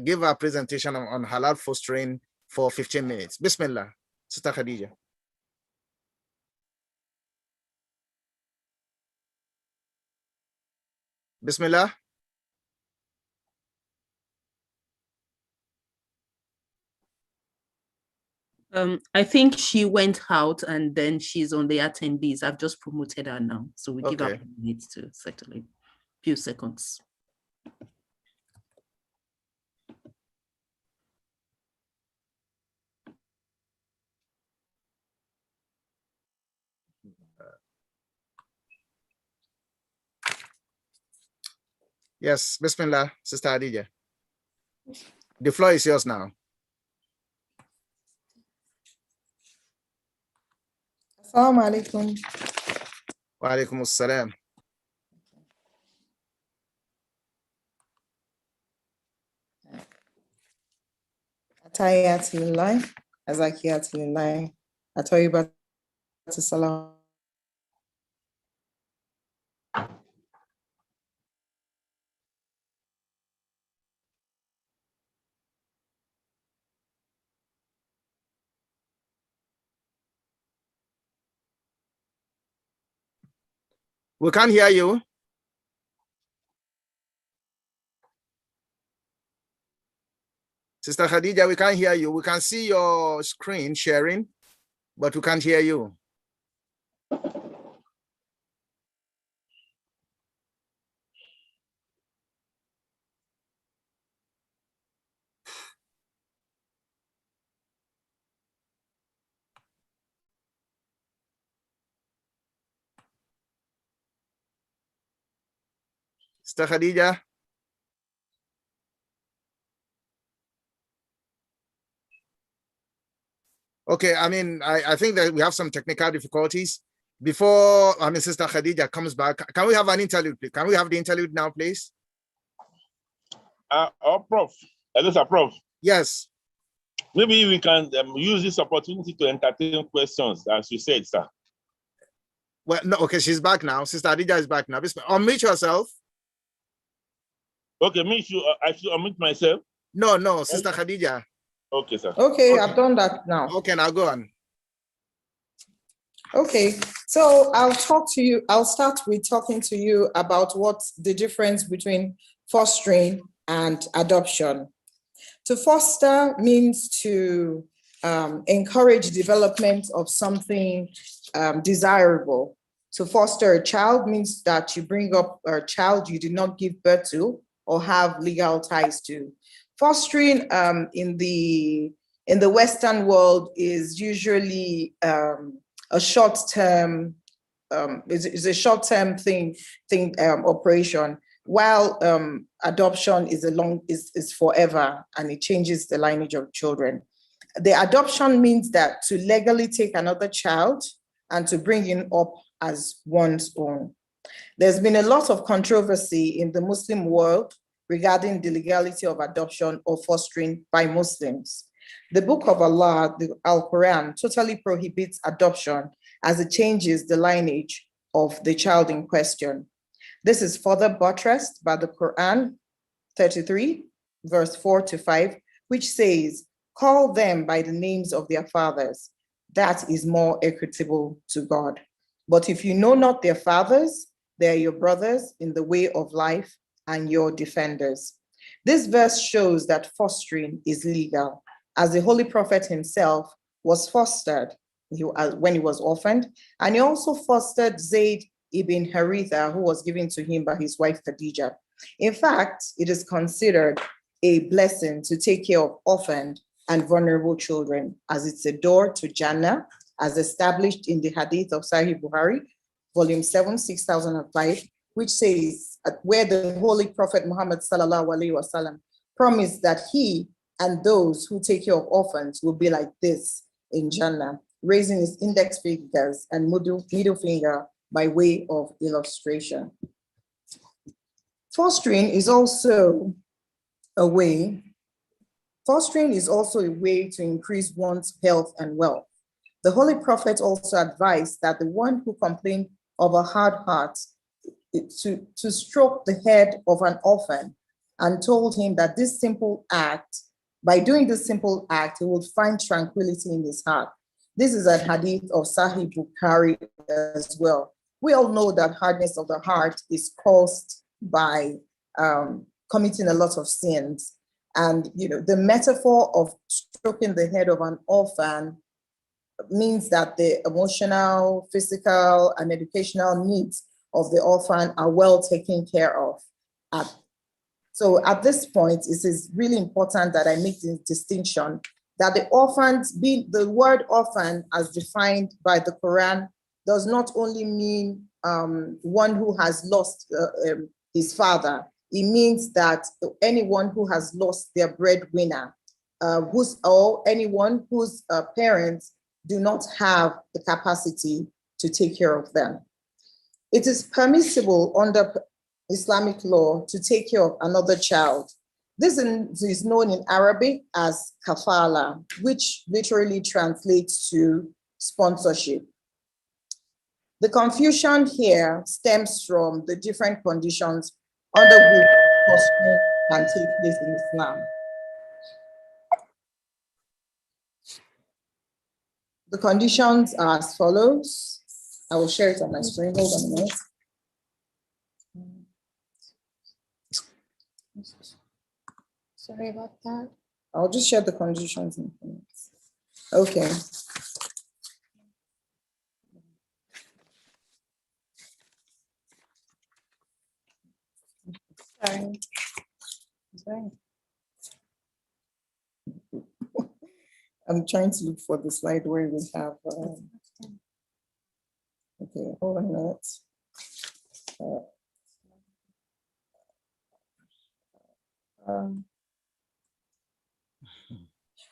give a presentation on halal fostering for 15 minutes. Bismillah, Sister Khadija. Bismillah. I think she went out and then she's on the attendees. I've just promoted her now. So we give her a minute to settle in. Few seconds. Yes, Bismillah, Sister Adija. The floor is yours now. Assalamu alaikum. Wa alaikum assalam. Atayatullah, Azakiyatullah, Atoyibatu Salam. We can't hear you. Sister Khadija, we can't hear you. We can see your screen sharing, but we can't hear you. Sister Khadija. Okay, I think that we have some technical difficulties. Before, Sister Khadija comes back, can we have an interlude, please? Can we have the interlude now, please? Prof. Hello, sir, Prof. Yes. Maybe we can use this opportunity to entertain questions, as you said, sir. Well, no, okay, she's back now. Sister Khadija is back now. Unmute yourself. Okay, I should unmute myself? No, Sister Khadija. Okay, sir. Okay, I've done that now. Okay, now go on. Okay, so I'll start with talking to you about what's the difference between fostering and adoption. To foster means to encourage development of something desirable. To foster a child means that you bring up a child you did not give birth to or have legal ties to. Fostering in the Western world is usually a short-term operation, while adoption is forever and it changes the lineage of children. The adoption means that to legally take another child and to bring him up as one's own. There's been a lot of controversy in the Muslim world regarding the legality of adoption or fostering by Muslims. The Book of Allah, the Al-Quran, totally prohibits adoption as it changes the lineage of the child in question. This is further buttressed by the Quran 33, verse 4-5, which says, "Call them by the names of their fathers. That is more equitable to God. But if you know not their fathers, they are your brothers in the way of life and your defenders." This verse shows that fostering is legal, as the Holy Prophet himself was fostered when he was orphaned, and he also fostered Zayd ibn Haritha, who was given to him by his wife Khadija. In fact, it is considered a blessing to take care of orphaned and vulnerable children, as it's a door to Jannah, as established in the Hadith of Sahih Bukhari, volume 7, 6005, which says, where the Holy Prophet Muhammad sallallahu alaihi wasallam promised that he and those who take care of orphans will be like this in Jannah, raising his index fingers and middle finger by way of illustration. Fostering is also a way to increase one's health and wealth. The Holy Prophet also advised that the one who complained of a hard heart to stroke the head of an orphan and told him that this simple act, by doing this simple act, he would find tranquility in his heart. This is a hadith of Sahih Bukhari as well. We all know that hardness of the heart is caused by committing a lot of sins. And the metaphor of stroking the head of an orphan means that the emotional, physical, and educational needs of the orphan are well taken care of. So at this point, it is really important that I make the distinction that the orphans, the word orphan as defined by the Quran, does not only mean one who has lost his father. It means that anyone who has lost their breadwinner, or anyone whose parents do not have the capacity to take care of them. It is permissible under Islamic law to take care of another child. This is known in Arabic as kafala, which literally translates to sponsorship. The confusion here stems from the different conditions under which fostering can take place in Islam. The conditions are as follows. I will share it on my screen. Hold on a minute. Sorry about that. I'll just share the conditions in minutes. Okay. Sorry. I'm trying to look for the slide where we have. Okay, hold on a minute.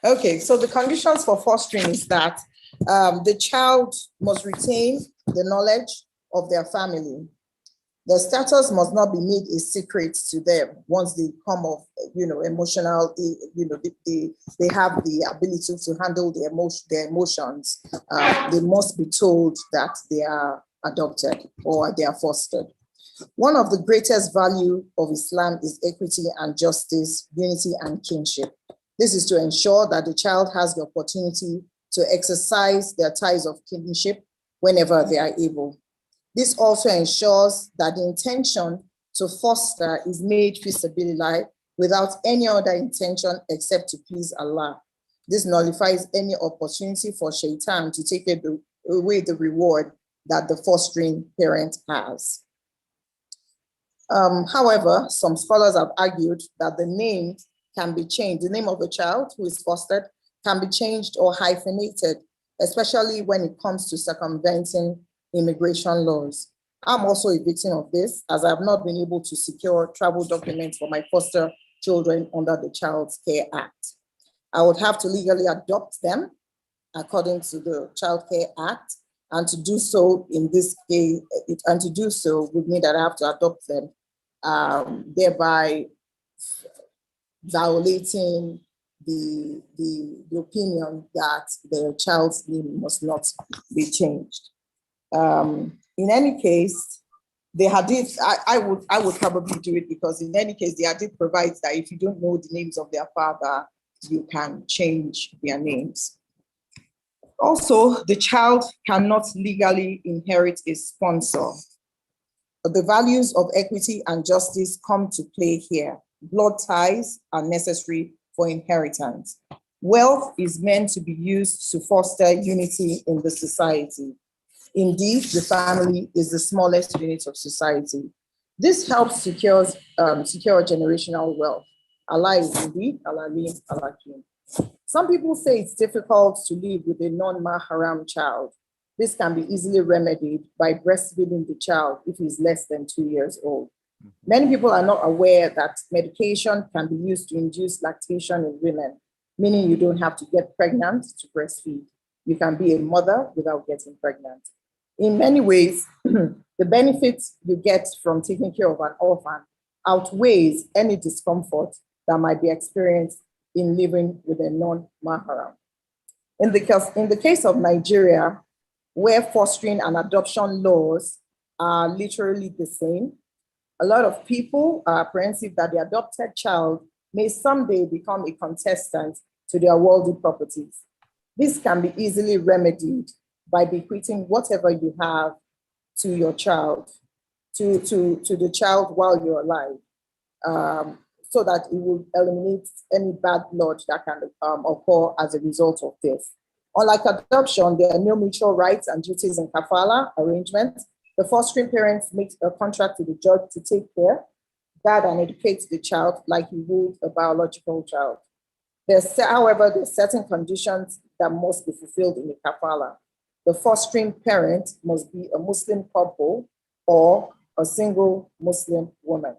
Okay, so the conditions for fostering is that the child must retain the knowledge of their family. The status must not be made a secret to them once they come of, emotional, they have the ability to handle their emotions. They must be told that they are adopted or they are fostered. One of the greatest value of Islam is equity and justice, unity and kinship. This is to ensure that the child has the opportunity to exercise their ties of kinship whenever they are able. This also ensures that the intention to foster is made fi sabilillah without any other intention except to please Allah. This nullifies any opportunity for shaitan to take away the reward that the fostering parent has. However, some scholars have argued that the name can be changed. The name of the child who is fostered can be changed or hyphenated, especially when it comes to circumventing immigration laws. I'm also a victim of this, as I have not been able to secure travel documents for my foster children under the Child Care Act. I would have to legally adopt them according to the Child Care Act, and to do so in this case, and to do so would mean that I have to adopt them, thereby violating the opinion that the child's name must not be changed. In any case, the hadith, I would probably do it, because in any case, the hadith provides that if you don't know the names of their father, you can change their names. Also, the child cannot legally inherit a sponsor. The values of equity and justice come to play here. Blood ties are necessary for inheritance. Wealth is meant to be used to foster unity in the society. Indeed, the family is the smallest unit of society. This helps secure generational wealth. Allah is indeed Al-Alim, Al-Hakim. Some people say it's difficult to live with a non-mahram child. This can be easily remedied by breastfeeding the child if he's less than 2 years old. Many people are not aware that medication can be used to induce lactation in women, meaning you don't have to get pregnant to breastfeed. You can be a mother without getting pregnant. In many ways, the benefits you get from taking care of an orphan outweighs any discomfort that might be experienced in living with a non-mahram. In the case of Nigeria, where fostering and adoption laws are literally the same, A lot of people are apprehensive that the adopted child may someday become a contestant to their worldly properties. This can be easily remedied by bequeathing whatever you have to your child, to the child while you're alive, so that it will eliminate any bad blood that can occur as a result of this. Unlike adoption, there are no mutual rights and duties in kafala arrangements. The fostering parents make a contract with the judge to take care, guard, and educate the child like he would a biological child. However, there are certain conditions that must be fulfilled in the kafala. The fostering parent must be a Muslim couple or a single Muslim woman.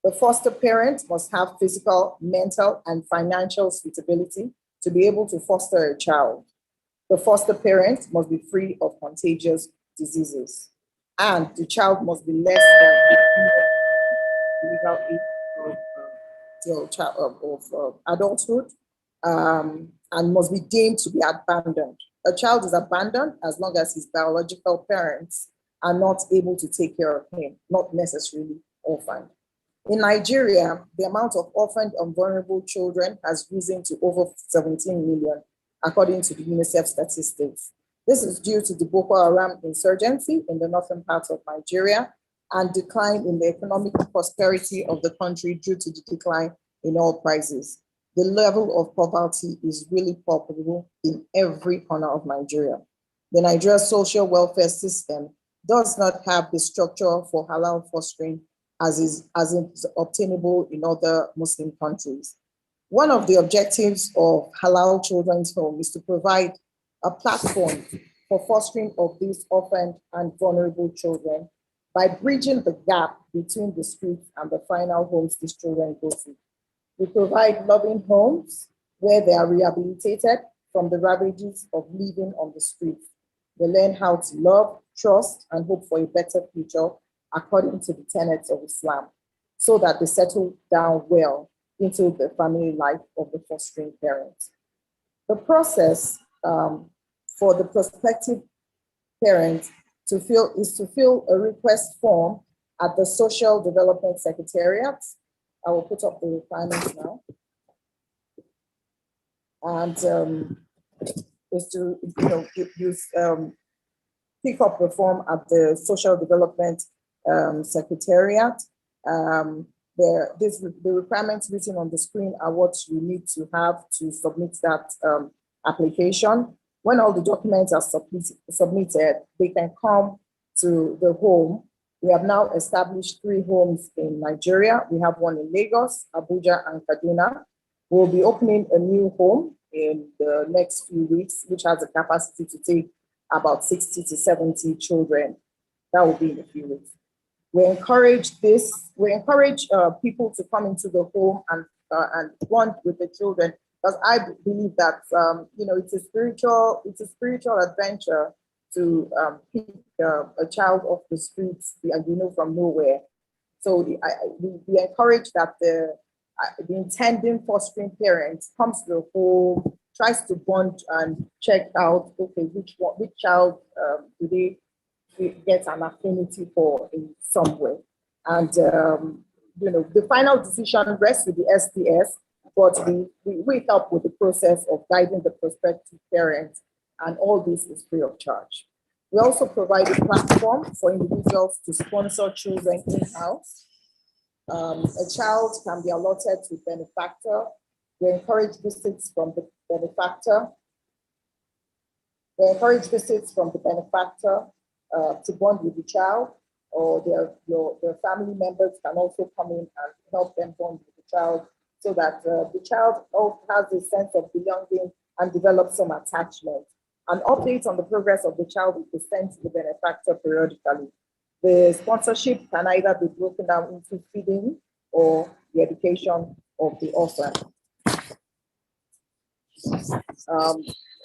The foster parent must have physical, mental, and financial suitability to be able to foster a child. The foster parent must be free of contagious diseases. And the child must be less than the legal age of adulthood, and must be deemed to be abandoned. A child is abandoned as long as his biological parents are not able to take care of him, not necessarily orphaned. In Nigeria, the amount of orphaned and vulnerable children has risen to over 17 million, according to the UNICEF statistics. This is due to the Boko Haram insurgency in the northern parts of Nigeria and decline in the economic prosperity of the country due to the decline in oil prices. The level of poverty is really palpable in every corner of Nigeria. The Nigeria social welfare system does not have the structure for halal fostering as is obtainable in other Muslim countries. One of the objectives of Halal Children's Home is to provide a platform for fostering of these orphaned and vulnerable children by bridging the gap between the streets and the final homes these children go to. We provide loving homes where they are rehabilitated from the ravages of living on the streets. They learn how to love, trust, and hope for a better future according to the tenets of Islam, so that they settle down well into the family life of the fostering parents. The process for the prospective parent to fill a request form at the Social Development Secretariat. I will put up the requirements now. And is to pick up the form at the Social Development Secretariat. The requirements written on the screen are what you need to have to submit that application. When all the documents are submitted, they can come to the home. We have now established 3 homes in Nigeria. We have one in Lagos, Abuja, and Kaduna. We'll be opening a new home in the next few weeks, which has a capacity to take about 60 to 70 children. That will be in a few weeks. We encourage people to come into the home and bond with the children, because I believe that it's a spiritual adventure to pick a child off the streets, from nowhere. So we encourage that the intending fostering parent comes to the home, tries to bond and check out, okay, which child do they get an affinity for in some way. And, the final decision rests with the STS, but we help with the process of guiding the prospective parents, and all this is free of charge. We also provide a platform for individuals to sponsor children in-house. A child can be allotted to benefactor. We encourage visits from the benefactor. To bond with the child, or their family members can also come in and help them bond with the child, so that the child also has a sense of belonging and develops some attachment. An update on the progress of the child will be sent to the benefactor periodically. The sponsorship can either be broken down into feeding or the education of the orphan.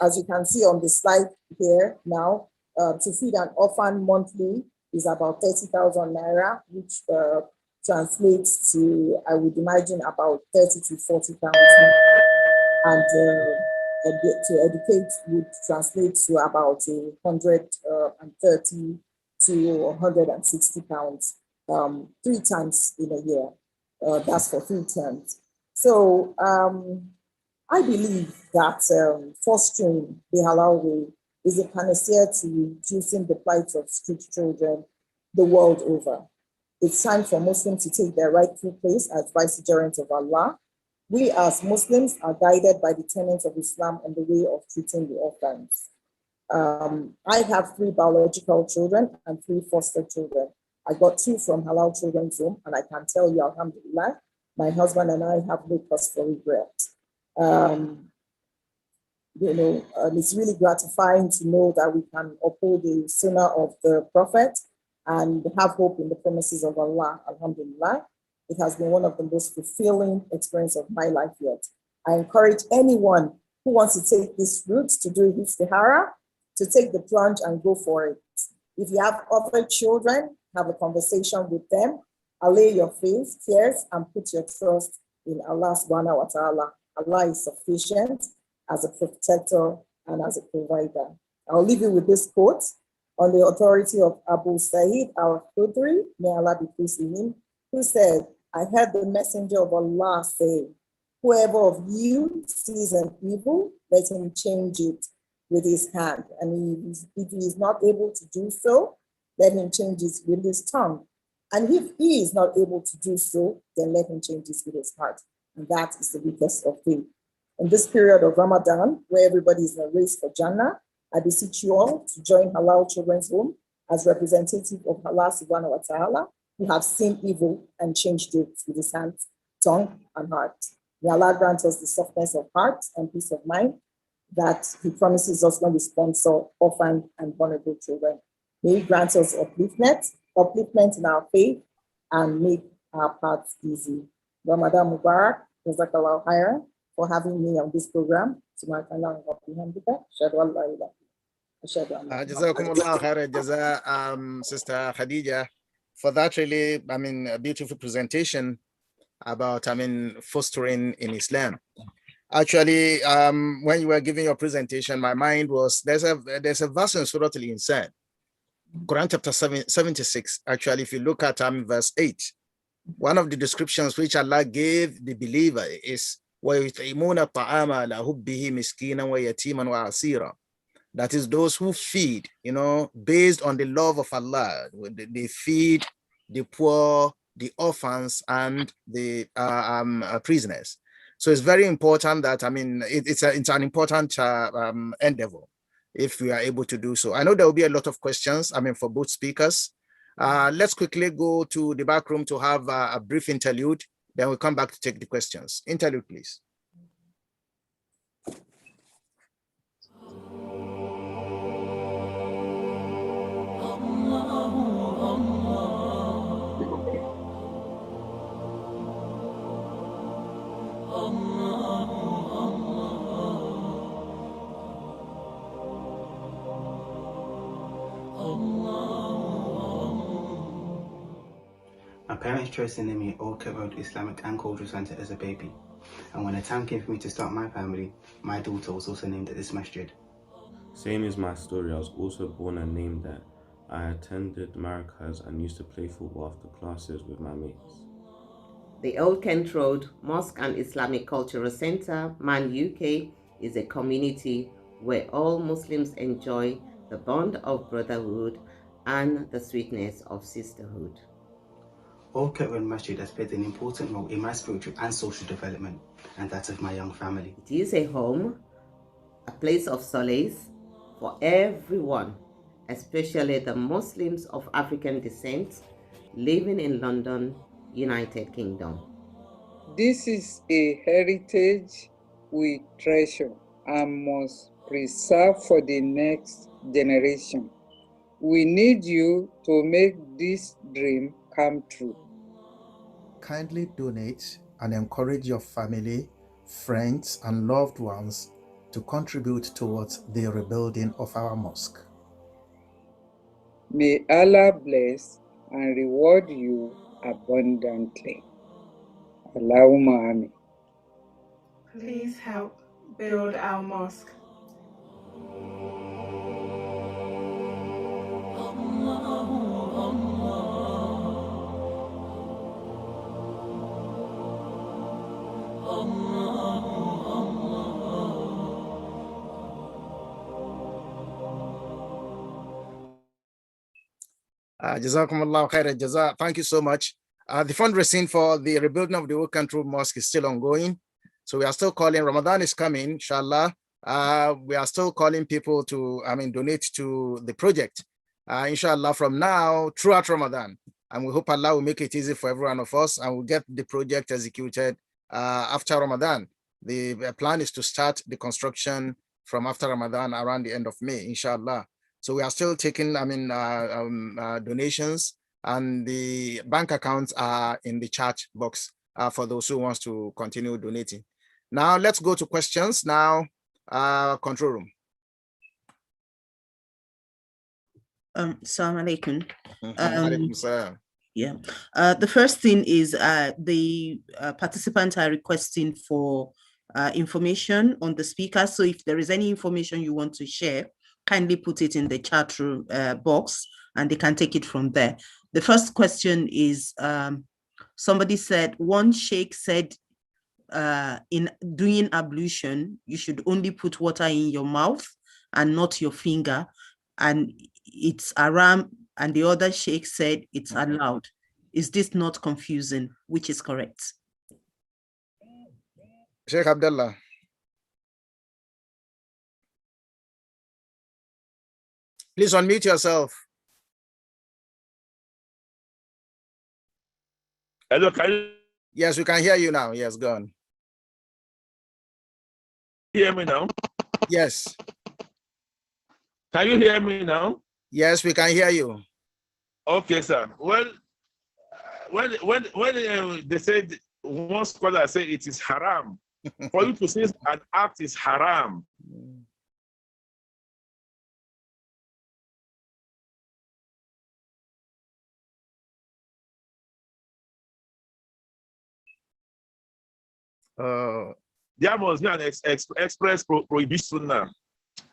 As you can see on the slide here now, to feed an orphan monthly is about 30,000 naira, which translates to, I would imagine, about 30 to 40,000. And to educate would translate to about 130 to 160 pounds. 3 times in a year. That's for 3 terms. So I believe that fostering the halal way is a panacea to reducing the plight of street children the world over. It's time for Muslims to take their rightful place as vicegerents of Allah. We as Muslims are guided by the tenets of Islam and the way of treating the orphans. I have 3 biological children and 3 foster children. I got 2 from Halal Children's Home, and I can tell you, alhamdulillah, my husband and I have no cause for regret. It's really gratifying to know that we can uphold the sunnah of the Prophet and have hope in the promises of Allah, alhamdulillah. It has been one of the most fulfilling experiences of my life yet. I encourage anyone who wants to take this route to do istihara, to take the plunge and go for it. If you have other children, have a conversation with them, allay your fears, and put your trust in Allah subhanahu wa ta'ala. Allah is sufficient as a protector and as a provider. I'll leave you with this quote on the authority of Abu Sa'id al-Khudri, may Allah be pleased with him, who said, I heard the messenger of Allah say, whoever of you sees an evil, let him change it with his hand. And if he is not able to do so, let him change it with his tongue. And if he is not able to do so, then let him change it with his heart. And that is the weakest of faith. In this period of Ramadan, where everybody is in a race for Jannah, I beseech you all to join Halal Children's Home as representative of Allah subhanahu wa ta'ala, who have seen evil and changed it with his hands, tongue, and heart. May Allah grant us the softness of heart and peace of mind that he promises us when we sponsor orphan and vulnerable children. May he grant us upliftment in our faith, and make our paths easy. Ramadan Mubarak, Jazakallah khairan, for having me on this program. Jazakumullah khairan, jaza, Sister Khadija, for that really, a beautiful presentation about, fostering in Islam. Actually, when you were giving your presentation, my mind was, there's a verse in Surah Al-Insan, Quran chapter 76. Actually, if you look at verse 8, one of the descriptions which Allah gave the believer is وَيُطْعِمُونَ الطَّعَامَ عَلَى حُبِّهِ مِسْكِينًا وَيَتِيمًا وَعَسِيرًا. That is those who feed, based on the love of Allah. They feed the poor, the orphans, and the prisoners. So it's very important that, it's an important endeavor if we are able to do so. I know there will be a lot of questions, for both speakers. Let's quickly go to the back room to have a brief interlude. Then we'll come back to take the questions. Interlude, please. My parents chose to name me Old Kent Road Islamic and Cultural Center as a baby, and when the time came for me to start my family, my daughter was also named at this masjid. Same as my story, I was also born and named there. I attended Maracas and used to play football after classes with my mates. The Old Kent Road Mosque and Islamic Cultural Center, MAN UK, is a community where all Muslims enjoy the bond of brotherhood and the sweetness of sisterhood. Old Kent Road Masjid has played an important role in my spiritual and social development and that of my young family. It is a home, a place of solace for everyone, especially the Muslims of African descent living in London, United Kingdom. This is a heritage we treasure and must preserve for the next generation. We need you to make this dream come true. Kindly donate and encourage your family, friends, and loved ones to contribute towards the rebuilding of our mosque. May Allah bless and reward you abundantly. Allahumma Ameen. Please help build our mosque. Jazakumullah khairan jaza. Thank you so much. The fundraising for the rebuilding of the Old Country Mosque is still ongoing. So we are still calling. Ramadan is coming, inshallah. We are still calling people to, donate to the project, inshallah, from now throughout Ramadan. And we hope Allah will make it easy for every one of us and we'll get the project executed after Ramadan. The plan is to start the construction from after Ramadan around the end of May, inshallah. So we are still taking, donations, and the bank accounts are in the chat box for those who wants to continue donating. Now let's go to questions. Now, control room. Assalamu alaikum. Alaikum salam. Yeah. The first thing is the participants are requesting for information on the speaker. So if there is any information you want to share, kindly put it in the chat room box and they can take it from there. The first question is, somebody said, one sheikh said in doing ablution, you should only put water in your mouth and not your finger, and it's haram, and the other sheikh said it's allowed. Is this not confusing? Which is correct? Sheikh Abdullah. Please unmute yourself. Hello, can you? Yes, we can hear you now. Yes, go on. Hear me now? Yes. Can you hear me now? Yes, we can hear you. Okay, sir. Well, when they said, one scholar said it is haram, for you to say an act is haram. There must be an express prohibition now,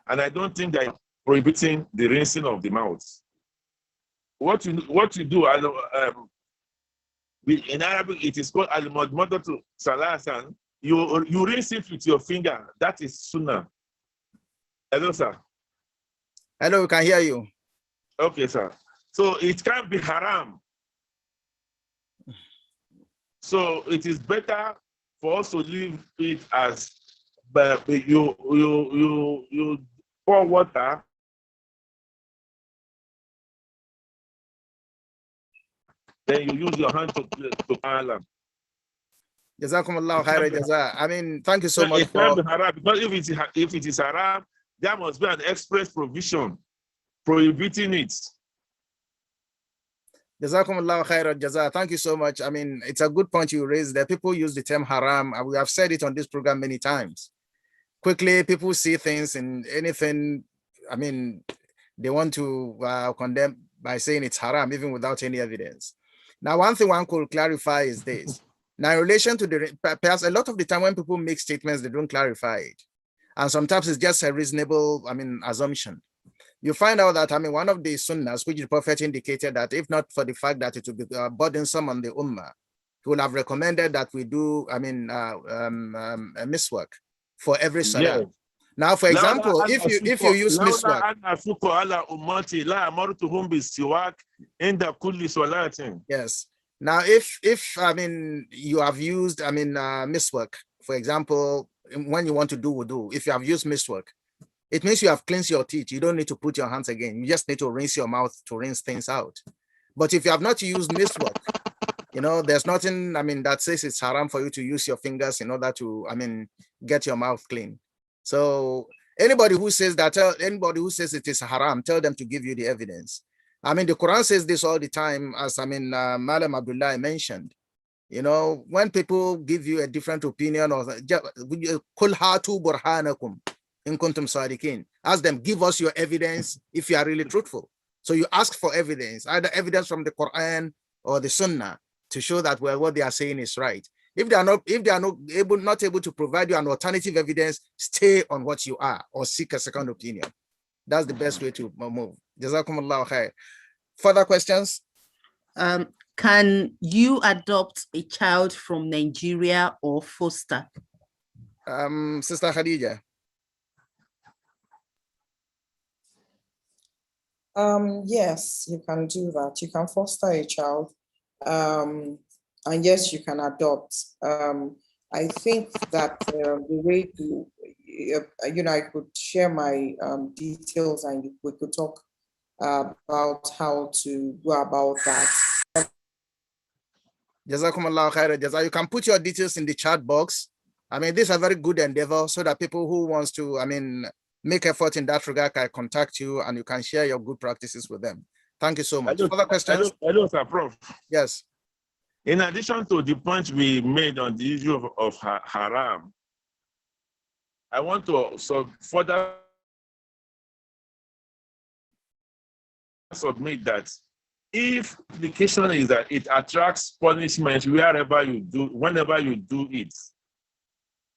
and I don't think they're prohibiting the rinsing of the mouth. What you do, in Arabic it is called al-madmadatu salasan. You rinse it with your finger. That is sunnah. Hello, sir. Hello, we can hear you. Okay, sir. So it can't be haram. So it is better for us to leave it as, but you pour water. Then you use your hand to Allah. Jazakumullah khairan jaza. I mean, thank you so much. It can't be haram, because if it is haram, there must be an express provision prohibiting it. Jazakumullah khairan jaza. Thank you so much. I mean, it's a good point you raised there. People use the term haram, and we have said it on this program many times. Quickly, people see things in anything, I mean, they want to condemn by saying it's haram, even without any evidence. Now, one thing one could clarify is this. Now, in relation to the, perhaps a lot of the time when people make statements, they don't clarify it. And sometimes it's just a reasonable, assumption. You find out that, one of the sunnahs, which the Prophet indicated that if not for the fact that it would be burdensome on the ummah, he would have recommended that we do, a miswak for every salah. Yeah. Now, for example, if you use miswak. Yes. Now, if you have used, miswak, for example, when you want to do wudu, if you have used miswak, it means you have cleansed your teeth. You don't need to put your hands again. You just need to rinse your mouth to rinse things out. But if you have not used miswak, there's nothing, that says it's haram for you to use your fingers in order to, get your mouth clean. So anybody who says that, anybody who says it is haram, tell them to give you the evidence. The Quran says this all the time, as Malam Abdullah mentioned. When people give you a different opinion, or kul hatu burhanakum in kuntum sadiqin, ask them, give us your evidence if you are really truthful. So you ask for evidence, either evidence from the Quran or the Sunnah, to show that what they are saying is right. If they are not able to provide you an alternative evidence, stay on what you are or seek a second opinion. That's the best way to move. Jazakumullah khair. Further questions? Can you adopt a child from Nigeria or foster? Sister Khadija. Yes, you can do that. You can foster a child. And yes, you can adopt. I think that the way to, I could share my details and we could talk about how to go about that. Jazakumullah khairan jaza. You can put your details in the chat box. I mean, this is a very good endeavor so that people who wants to, make effort in that regard can contact you and you can share your good practices with them. Thank you so much. Further questions? Hello, sir, Prof. Yes. In addition to the point we made on the issue of haram, I want to further submit that if the case is that it attracts punishment wherever you do, whenever you do it,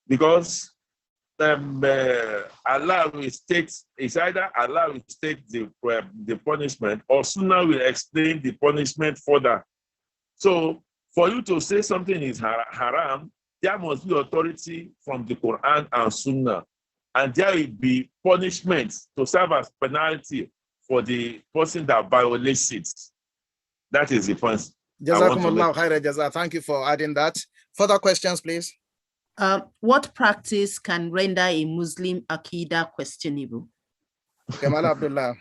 because Allah will state, it's either Allah will state the punishment or Sunnah will explain the punishment further. So for you to say something is haram, there must be authority from the Quran and Sunnah, and there will be punishment to serve as penalty for the person that violates it. That is the point. Jazakumullah khairan jaza. Thank you for adding that. Further questions, please. What practice can render a Muslim Aqidah questionable? Kamal Abdullah.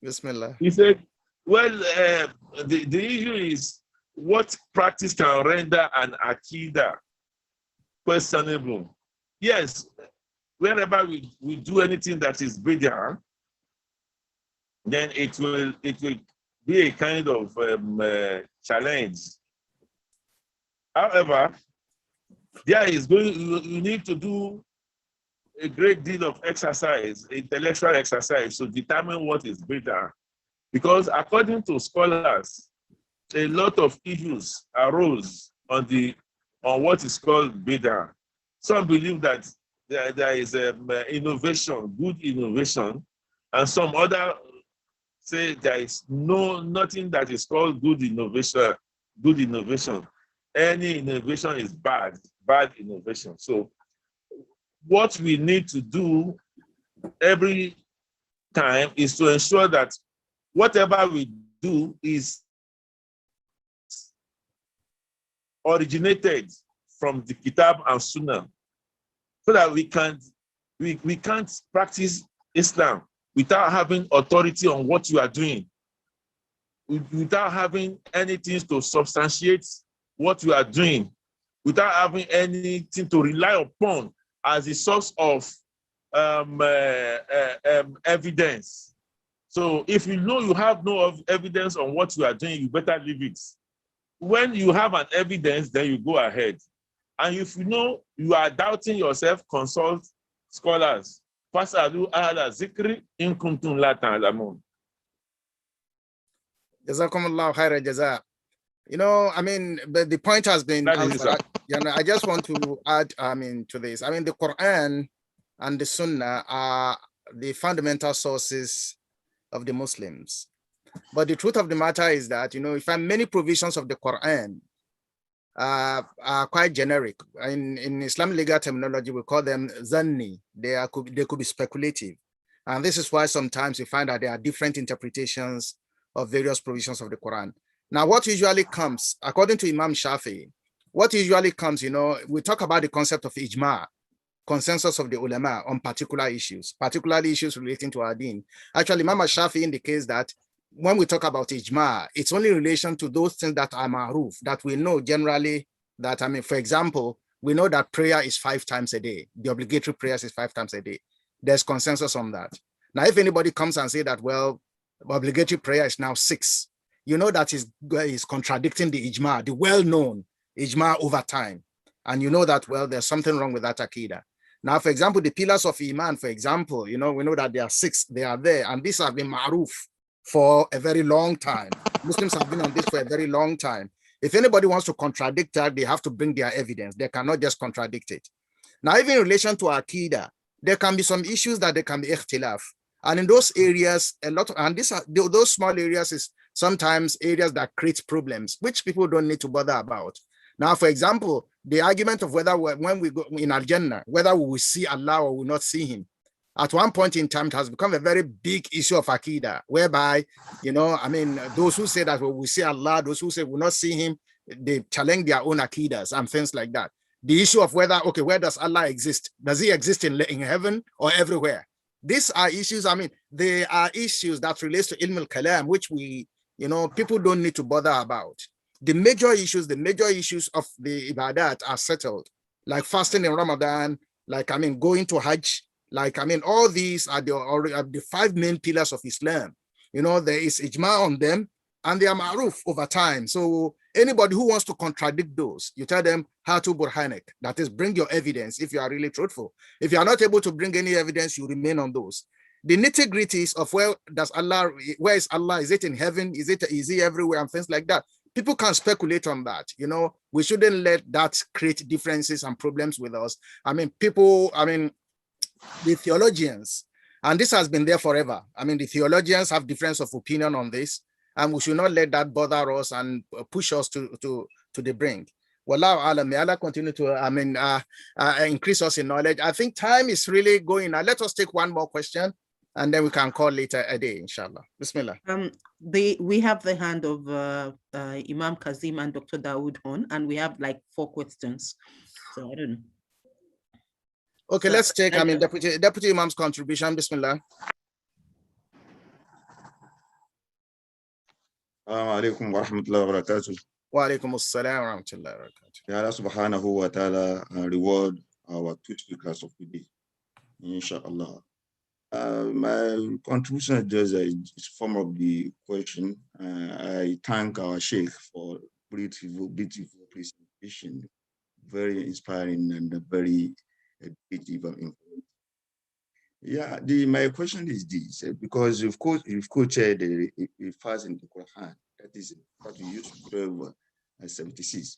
Bismillah. He said, well, the issue is what practice can render an Aqidah questionable. Yes, wherever we do anything that is bid'ah, then it will be a kind of challenge. However, you need to do a great deal of exercise, intellectual exercise, to determine what is bid'ah. Because according to scholars, a lot of issues arose on what is called bid'ah. Some believe that there is innovation, good innovation, and some other say there is nothing that is called good innovation. Good innovation. Any innovation is bad innovation. So what we need to do every time is to ensure that whatever we do is originated from the Kitab and Sunnah, so that we can't practice Islam without having authority on what you are doing, without having anything to substantiate what you are doing, without having anything to rely upon as a source of evidence. So if you know you have no evidence on what you are doing, you better leave it. When you have an evidence, then you go ahead. And if you know you are doubting yourself, consult scholars. Fasalu ahla zikri in kuntum la ta'lamun. Jazakumullah khairan jaza. But the point has been answered. I just want to add, to this. The Quran and the Sunnah are the fundamental sources of the Muslims. But the truth of the matter is that, if many provisions of the Quran are quite generic. In Islamic legal terminology, we call them zanni. They could be speculative. And this is why sometimes you find that there are different interpretations of various provisions of the Quran. Now, what usually comes, according to Imam Shafi'i, we talk about the concept of ijma, consensus of the ulama on particular issues, particularly issues relating to our deen. Actually, Imam Shafi'i indicates that when we talk about ijma, it's only in relation to those things that are ma'ruf, that we know generally that, for example, we know that prayer is 5 times a day. The obligatory prayers is 5 times a day. There's consensus on that. Now, if anybody comes and say that, well, obligatory prayer is now 6, you know that is contradicting the ijma, the well-known ijma over time. And you know that, well, there's something wrong with that aqidah. Now, for example, the pillars of Iman, for example, we know that there are 6, they are there, and these have been ma'ruf for a very long time. Muslims have been on this for a very long time. If anybody wants to contradict that, they have to bring their evidence. They cannot just contradict it. Now, even in relation to aqidah, there can be some issues that there can be ikhtilaf. And in those areas, those small areas is sometimes areas that create problems, which people don't need to bother about. Now, for example, the argument of whether when we go in Al-Jannah, whether we will see Allah or will not see him. At one point in time, it has become a very big issue of Akida, whereby, those who say that we will see Allah, those who say we will not see him, they challenge their own Akidas and things like that. The issue of whether, okay, where does Allah exist? Does he exist in heaven or everywhere? These are issues, they are issues that relates to Ilm al-Kalam, which people don't need to bother about. The major issues of the Ibadat are settled, like fasting in Ramadan, going to Hajj, all these are the 5 main pillars of Islam. There is ijma on them, and they are ma'ruf over time. So anybody who wants to contradict those, you tell them hatu burhanik, that is, bring your evidence if you are really truthful. If you are not able to bring any evidence, you remain on those. The nitty-gritties of where is Allah? Is it in heaven? Is he everywhere? And things like that. People can speculate on that. We shouldn't let that create differences and problems with us. The theologians, and this has been there forever. The theologians have difference of opinion on this, and we should not let that bother us and push us to the brink. Wallahu alam, may Allah continue to increase us in knowledge. I think time is really going now. Let us take one more question, and then we can call later a day, inshallah. Bismillah. We have the hand of Imam Kazim and Dr. Dawood on, and we have like 4 questions. So I don't know. Okay, let's take Deputy Imam's contribution. Bismillah. Alaikum wa rahmatullahi wa barakatuh. Wa alaikum assalam wa rahmatullahi wa barakatuh. May Allah subhanahu wa ta'ala reward our 2 speakers of the day, inshallah. My contribution is a form of the question. I thank our Sheikh for beautiful presentation, very inspiring and very educative and informative. My question is this, because of course you've quoted a verse in the Quran, that is what we use to 12:76.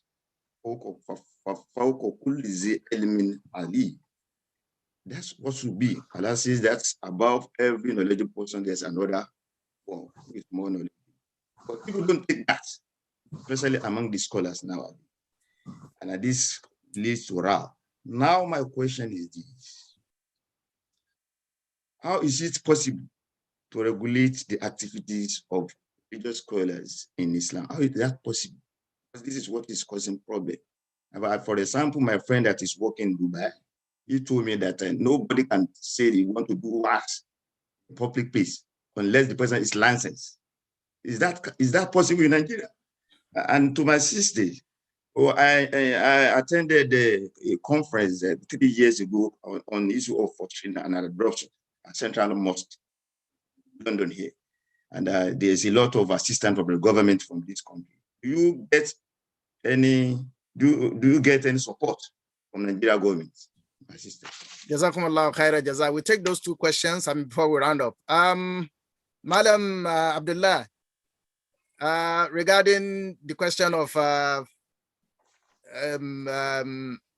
That's what should be. Allah says that's above every knowledgeable person, there's another one with more knowledge. But people don't take that, especially among the scholars now. And this leads to wrath. Now my question is this: how is it possible to regulate the activities of religious scholars in Islam? How is that possible? Because this is what is causing problem. For example, my friend that is working in Dubai, he told me that nobody can say they want to do what in public place unless the person is licensed. Is that possible in Nigeria? And to my sister, I attended a conference 3 years ago on the issue of fortune and adoption at Central Mosque, London here. And there's a lot of assistance from the government from this country. Do you get any support from the Nigeria government? My sister. Jazakumullah khaira jaza. We take those 2 questions and before we round up. Madam Abdullah, regarding the question of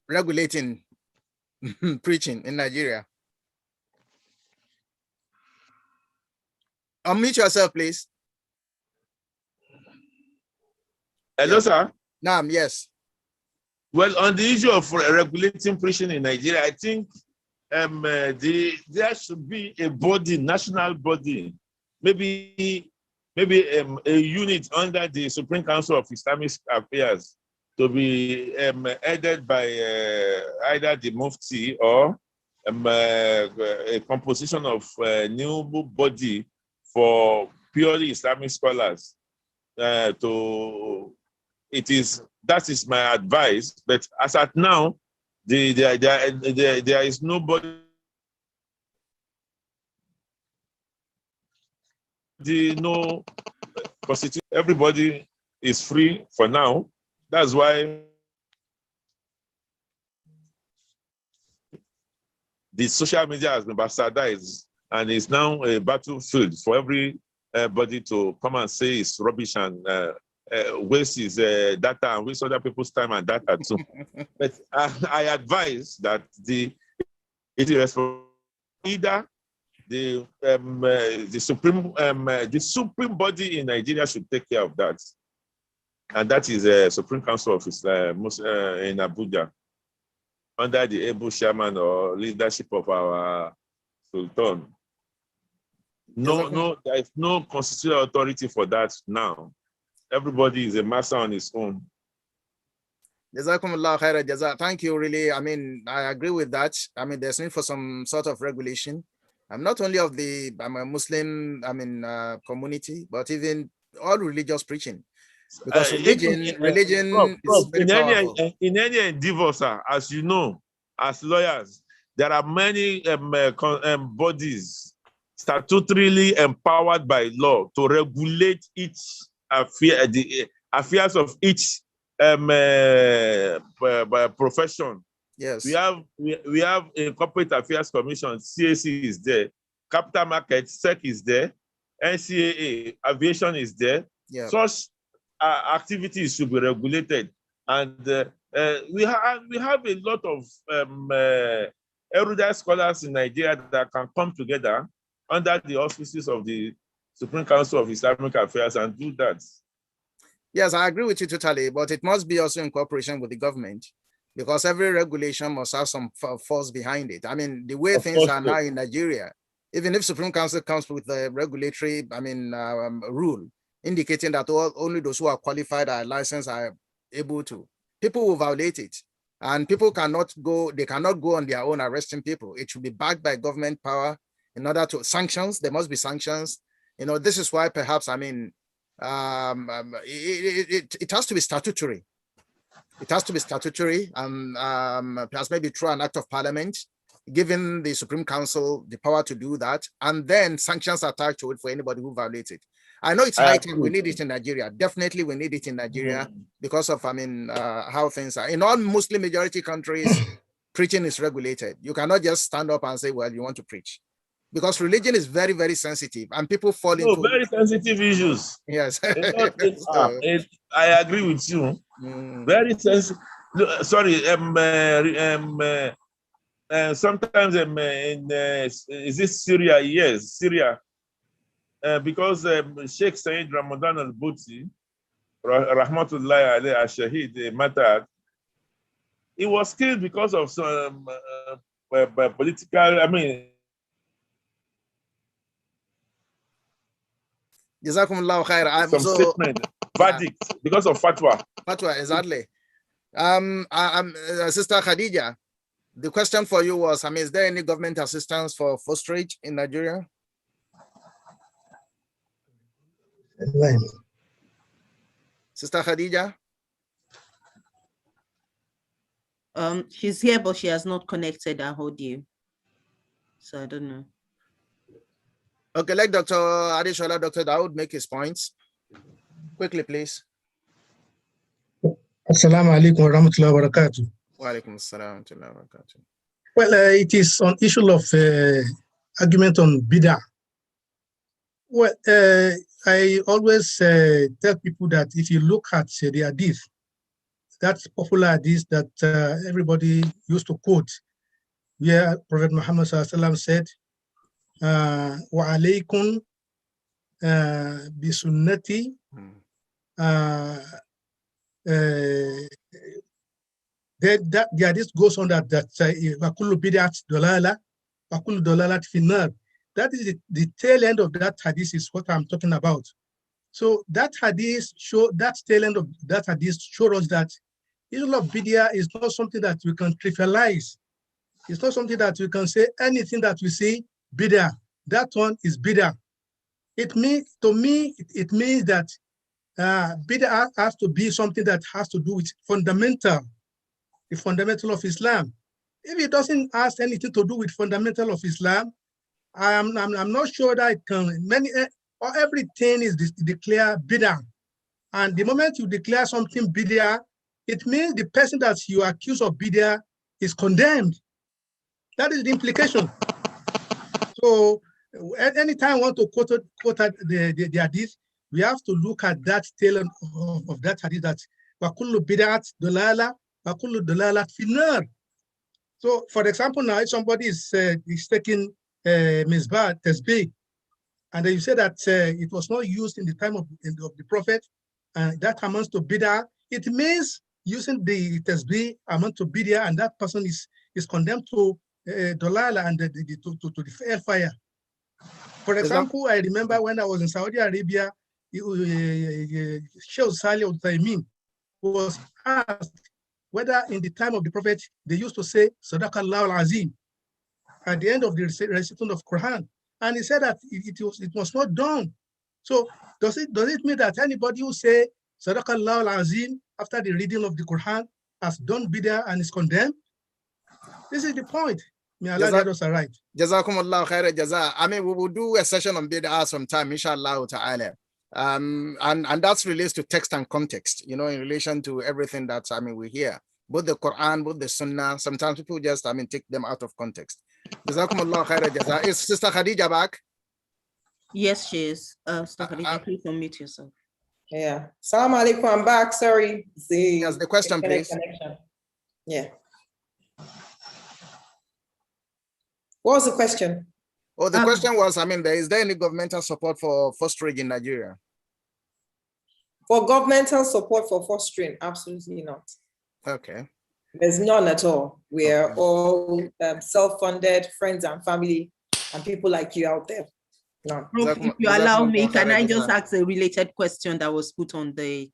regulating preaching in Nigeria. Unmute yourself, please. Hello, sir. Naam, yes. Well, on the issue of regulating preaching in Nigeria, I think there should be a body, national body, maybe a unit under the Supreme Council of Islamic Affairs to be headed by either the Mufti or a composition of a new body for purely Islamic scholars. That is my advice. But as at now, there is nobody. No constitution. Everybody is free for now. That's why the social media has been bastardized and is now a battlefield for everybody to come and say it's rubbish and waste his data and waste other people's time and data too. But I advise that it is responsible either the supreme body in Nigeria should take care of that, and that is the Supreme Council of Islam in Abuja, under the able chairman or leadership of our Sultan. No, there is no constitutional authority for that now. Everybody is a master on his own. Jazakumullah khaira jaza. Thank you, really. I mean, I agree with that. I mean, there's need for some sort of regulation. I'm not only of I'm a Muslim, community, but even all religious preaching. Because religion is very powerful. In any endeavor, sir, as you know, as lawyers, there are many bodies statutorily empowered by law to regulate each affair, the affairs of each profession. Yes, we have a Corporate Affairs Commission. CAC is there. Capital Markets, SEC is there. NCAA, aviation is there. Yeah. Such activities should be regulated, and we have a lot of erudite scholars in Nigeria that can come together under the auspices of the Supreme Council of Islamic Affairs and do that. Yes, I agree with you totally, but it must be also in cooperation with the government, because every regulation must have some force behind it. I mean, the way things are now in Nigeria, even if Supreme Council comes with a regulatory, rule indicating that only those who are qualified or licensed are able to, people will violate it. And people cannot go on their own arresting people. It should be backed by government power in order to sanctions. There must be sanctions. You know, this is why perhaps, it has to be statutory. It has to be statutory, and perhaps maybe through an act of parliament, giving the Supreme Council the power to do that, and then sanctions attached to it for anybody who violates it. I know it's high time. We need it in Nigeria. Definitely, we need it in Nigeria because of, how things are. In all Muslim majority countries, preaching is regulated. You cannot just stand up and say, well, you want to preach. Because religion is very, very sensitive, and people fall into very sensitive issues. Yes. I agree with you. Very sensitive. Sorry, sometimes is this Syria? Yes, Syria. Because Sheikh Sayyid Ramadan al-Buti, Rahmatullahi alayhi al-Shahid, Matad, he was killed because of some political, Jazakumullah khair. Some statement, verdict, because of fatwa. Fatwa, exactly. Sister Khadija, the question for you was, is there any government assistance for fosterage in Nigeria? Sister Khadija? She's here, but she has not connected her audio. So I don't know. Okay, let Dr. Adeshola, Dr. Dawood make his points. Quickly, please. Assalamu alaikum wa rahmatullahi wa barakatuh. Wa alaikum assalam wa rahmatullahi wa barakatuh. Well, it is on issue of argument on bid'ah. Well, I always tell people that if you look at the hadith, that's popular hadith that everybody used to quote, where Prophet Muhammad said, wa alaykum bi sunnati the hadith goes on that kullu bid'at dalala wa kullu dalalat fi nar. That is the tail end of that hadith is what I'm talking about. So that hadith tail end of that hadith shows us that issue of bid'ah is not something that we can trivialize. It's not something that we can say anything that we see bid'ah. That one is bid'ah. It means that bid'ah has to be something that has to do with the fundamental of Islam. If it doesn't have anything to do with fundamental of Islam, I'm not sure that it can. Or everything is declared bid'ah. And the moment you declare something bid'ah, it means the person that you accuse of bid'ah is condemned. That is the implication. So at any time I want to quote the hadith, we have to look at that tail of that hadith that وَكُلُّ بِدْعَةٍ ضَلَالَةٍ وَكُلُّ ضَلَالَةٍ فِي النَّارِ. So for example, now if somebody is taking Mizbah, Tasbih, and you say that it was not used in the time of the Prophet, that amounts to bid'ah, it means using the Tasbih amount to bid'ah, and that person is condemned to Dolala and to the hellfire. For example, I remember when I was in Saudi Arabia, Sheikh Salih Al-Uthaymeen was asked whether in the time of the Prophet they used to say Sadaqallah al-Azim at the end of the recitation of Quran, and he said that it was not done. So does it mean that anybody who say Sadaqallah al-Azim after the reading of the Quran has done bid'ah and is condemned? This is the point. May Allah get us right. Jazakumullah khaira jaza. I mean, we will do a session on bid'ah sometime, inshallah ta'ala. And that's relates to text and context, you know, in relation to everything that, I mean, we hear. Both the Quran, both the Sunnah. Sometimes people just, I mean, take them out of context. Jazakumullah khaira jaza. Is Sister Khadija back? Yes, she is. Sister Khadija, please unmute yourself. Yeah. Assalamu alaikum. I'm back. Sorry. Yes, the question, please. Connection. Yeah. What was the question? Oh, the question was, I mean, is there any governmental support for fostering in Nigeria? For governmental support for fostering, absolutely not. Okay. There's none at all. We are all self-funded, friends and family, and people like you out there. No. If you allow me, can I just ask a related question that was put on the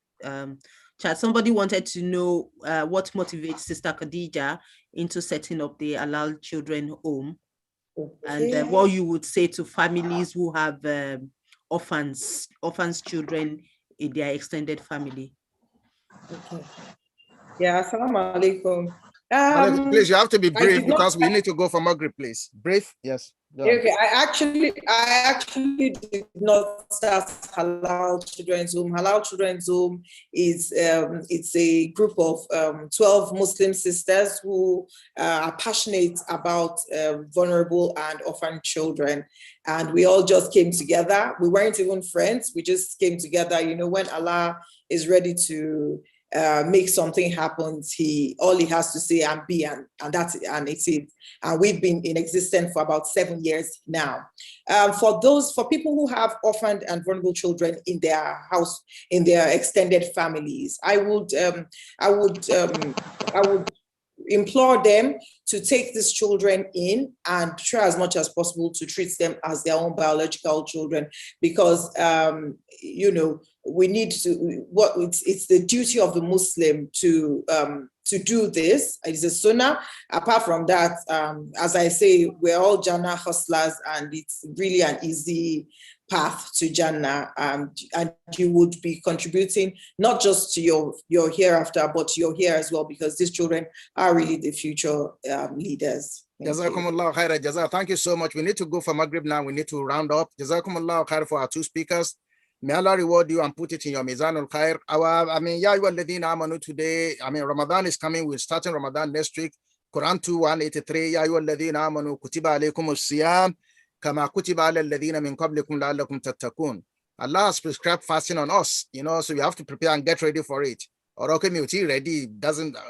chat? Somebody wanted to know what motivates Sister Khadija into setting up the Halal Children Home, and what you would say to families who have orphans children in their extended family. Okay. Yeah, assalamu alaikum. Please, you have to be brief because we need to go for Maghrib, please. Brief, yes. Okay, I actually did not start Halal Children's Home. Halal Children's Home is it's a group of 12 Muslim sisters who are passionate about vulnerable and orphan children, and we all just came together. We weren't even friends. We just came together. You know, when Allah is ready to make something happen, all he has to say and be, and that's it, and it's it. And we've been in existence for about 7 years now. For people who have orphaned and vulnerable children in their house, in their extended families, I would implore them to take these children in and try as much as possible to treat them as their own biological children, because you know, we need to, it's the duty of the Muslim to do this. It's a sunnah. Apart from that, as I say, we're all Jannah hustlers, and it's really an easy path to Jannah, and you would be contributing not just to your hereafter, but to your here as well, because these children are really the future leaders. Jazakumullah khaira jaza. Thank you so much. We need to go for Maghrib now. We need to round up. Jazakumullah khair for our two speakers. May Allah reward you and put it in your Mizanul Khair. Ya ayyuha alladhina amanu today. Ramadan is coming. We're starting Ramadan next week. Quran 2:183. Ya ayyuha alladhina amanu kutiba alaykumus siyam kama kutiba ala alladhina min qablikum la'allakum tattaqun. Allah has prescribed fasting on us, you know, so you have to prepare and get ready for it. Or okay, ready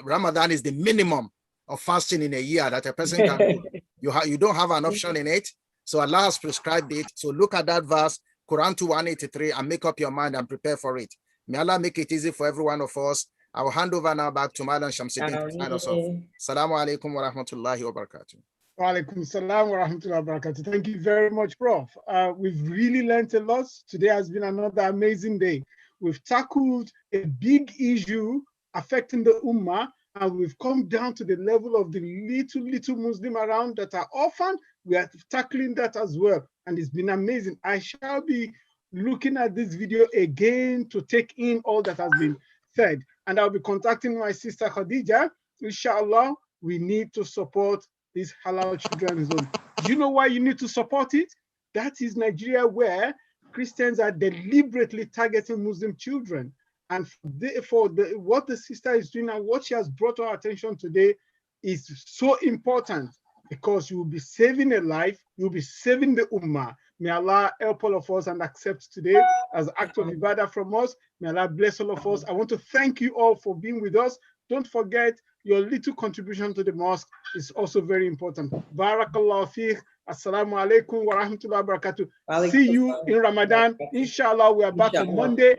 Ramadan is the minimum of fasting in a year that a person can do. You don't have an option in it. So Allah has prescribed it. So look at that verse, Quran 2:183, and make up your mind and prepare for it. May Allah make it easy for every one of us. I will hand over now back to Malan Shamsuddin to sign us off. Assalamu alaikum wa rahmatullahi wa barakatuh. Wa alaikum salam wa rahmatullahi wa barakatuh. Thank you very much, Prof. We've really learned a lot. Today has been another amazing day. We've tackled a big issue affecting the Ummah, and we've come down to the level of the little Muslim around that are orphaned. We are tackling that as well, and it's been amazing. I shall be looking at this video again to take in all that has been said, and I'll be contacting my sister Khadija. Inshallah, we need to support this Halal Children's Home. Do you know why you need to support it? That is Nigeria, where Christians are deliberately targeting Muslim children. And what the sister is doing and what she has brought to our attention today is so important, because you will be saving a life, you will be saving the Ummah. May Allah help all of us and accept today as an act of ibadah from us. May Allah bless all of us. I want to thank you all for being with us. Don't forget, your little contribution to the mosque is also very important. Barakallahu fiqh. Assalamu alaikum wa rahmatullahi wa barakatuh. See you in Ramadan. Inshallah, we are back on Monday,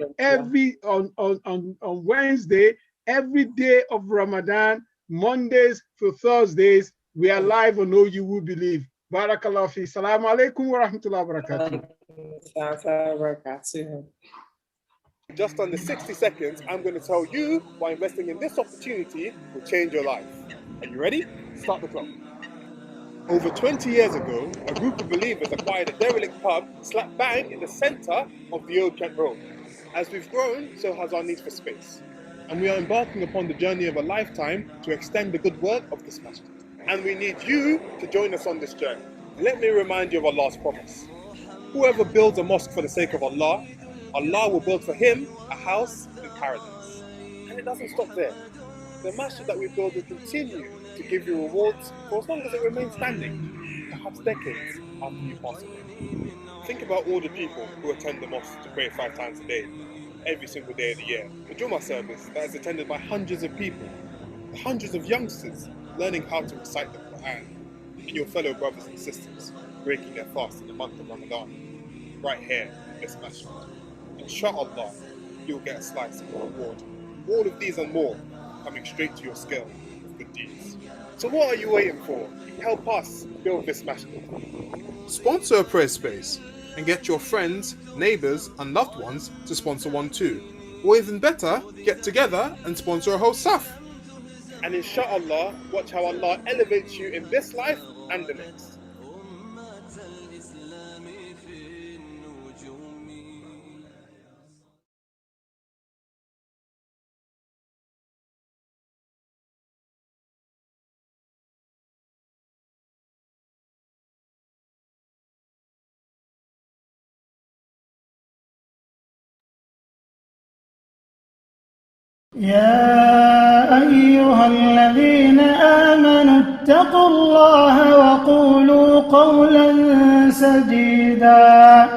on Wednesday, every day of Ramadan, Mondays to Thursdays, We are live on Know You Will Believe. Barakallah fi. Salaam alaikum wa rahmatullahi wa barakatuh. Just under 60 seconds, I'm going to tell you why investing in this opportunity will change your life. Are you ready? Start the clock. Over 20 years ago, a group of believers acquired a derelict pub slap bang in the center of the Old Kent Road. As we've grown, so has our need for space. And we are embarking upon the journey of a lifetime to extend the good work of this masjid. And we need you to join us on this journey. Let me remind you of Allah's promise. Whoever builds a mosque for the sake of Allah, Allah will build for him a house in paradise. And it doesn't stop there. The masjid that we build will continue to give you rewards for as long as it remains standing, perhaps decades after you pass away. Think about all the people who attend the mosque to pray 5 times a day, every single day of the year. The Jummah service that is attended by hundreds of people, hundreds of youngsters learning how to recite the Quran, and your fellow brothers and sisters breaking their fast in the month of Ramadan, right here in this masjid. Inshallah, you'll get a slice of the reward. All of these and more coming straight to your scale of good deeds. So what are you waiting for? Help us build this masjid. Sponsor a prayer space and get your friends, neighbors and loved ones to sponsor one too. Or even better, get together and sponsor a whole saf. And inshallah, watch how Allah elevates you in this life and the next. يا أيها الذين آمنوا اتقوا الله وقولوا قولا سديدا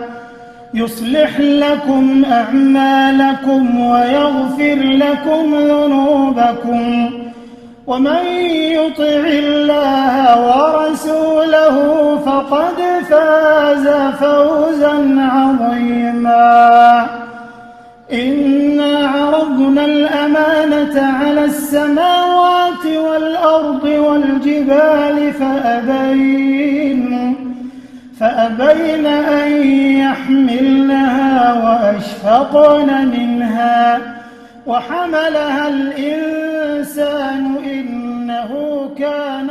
يصلح لكم أعمالكم ويغفر لكم ذنوبكم ومن يطع الله ورسوله فقد فاز فوزا عظيما. إنا عرضنا الأمانة على السماوات والأرض والجبال فأبين أن يحملنها وأشفقن منها وحملها الإنسان إنه كان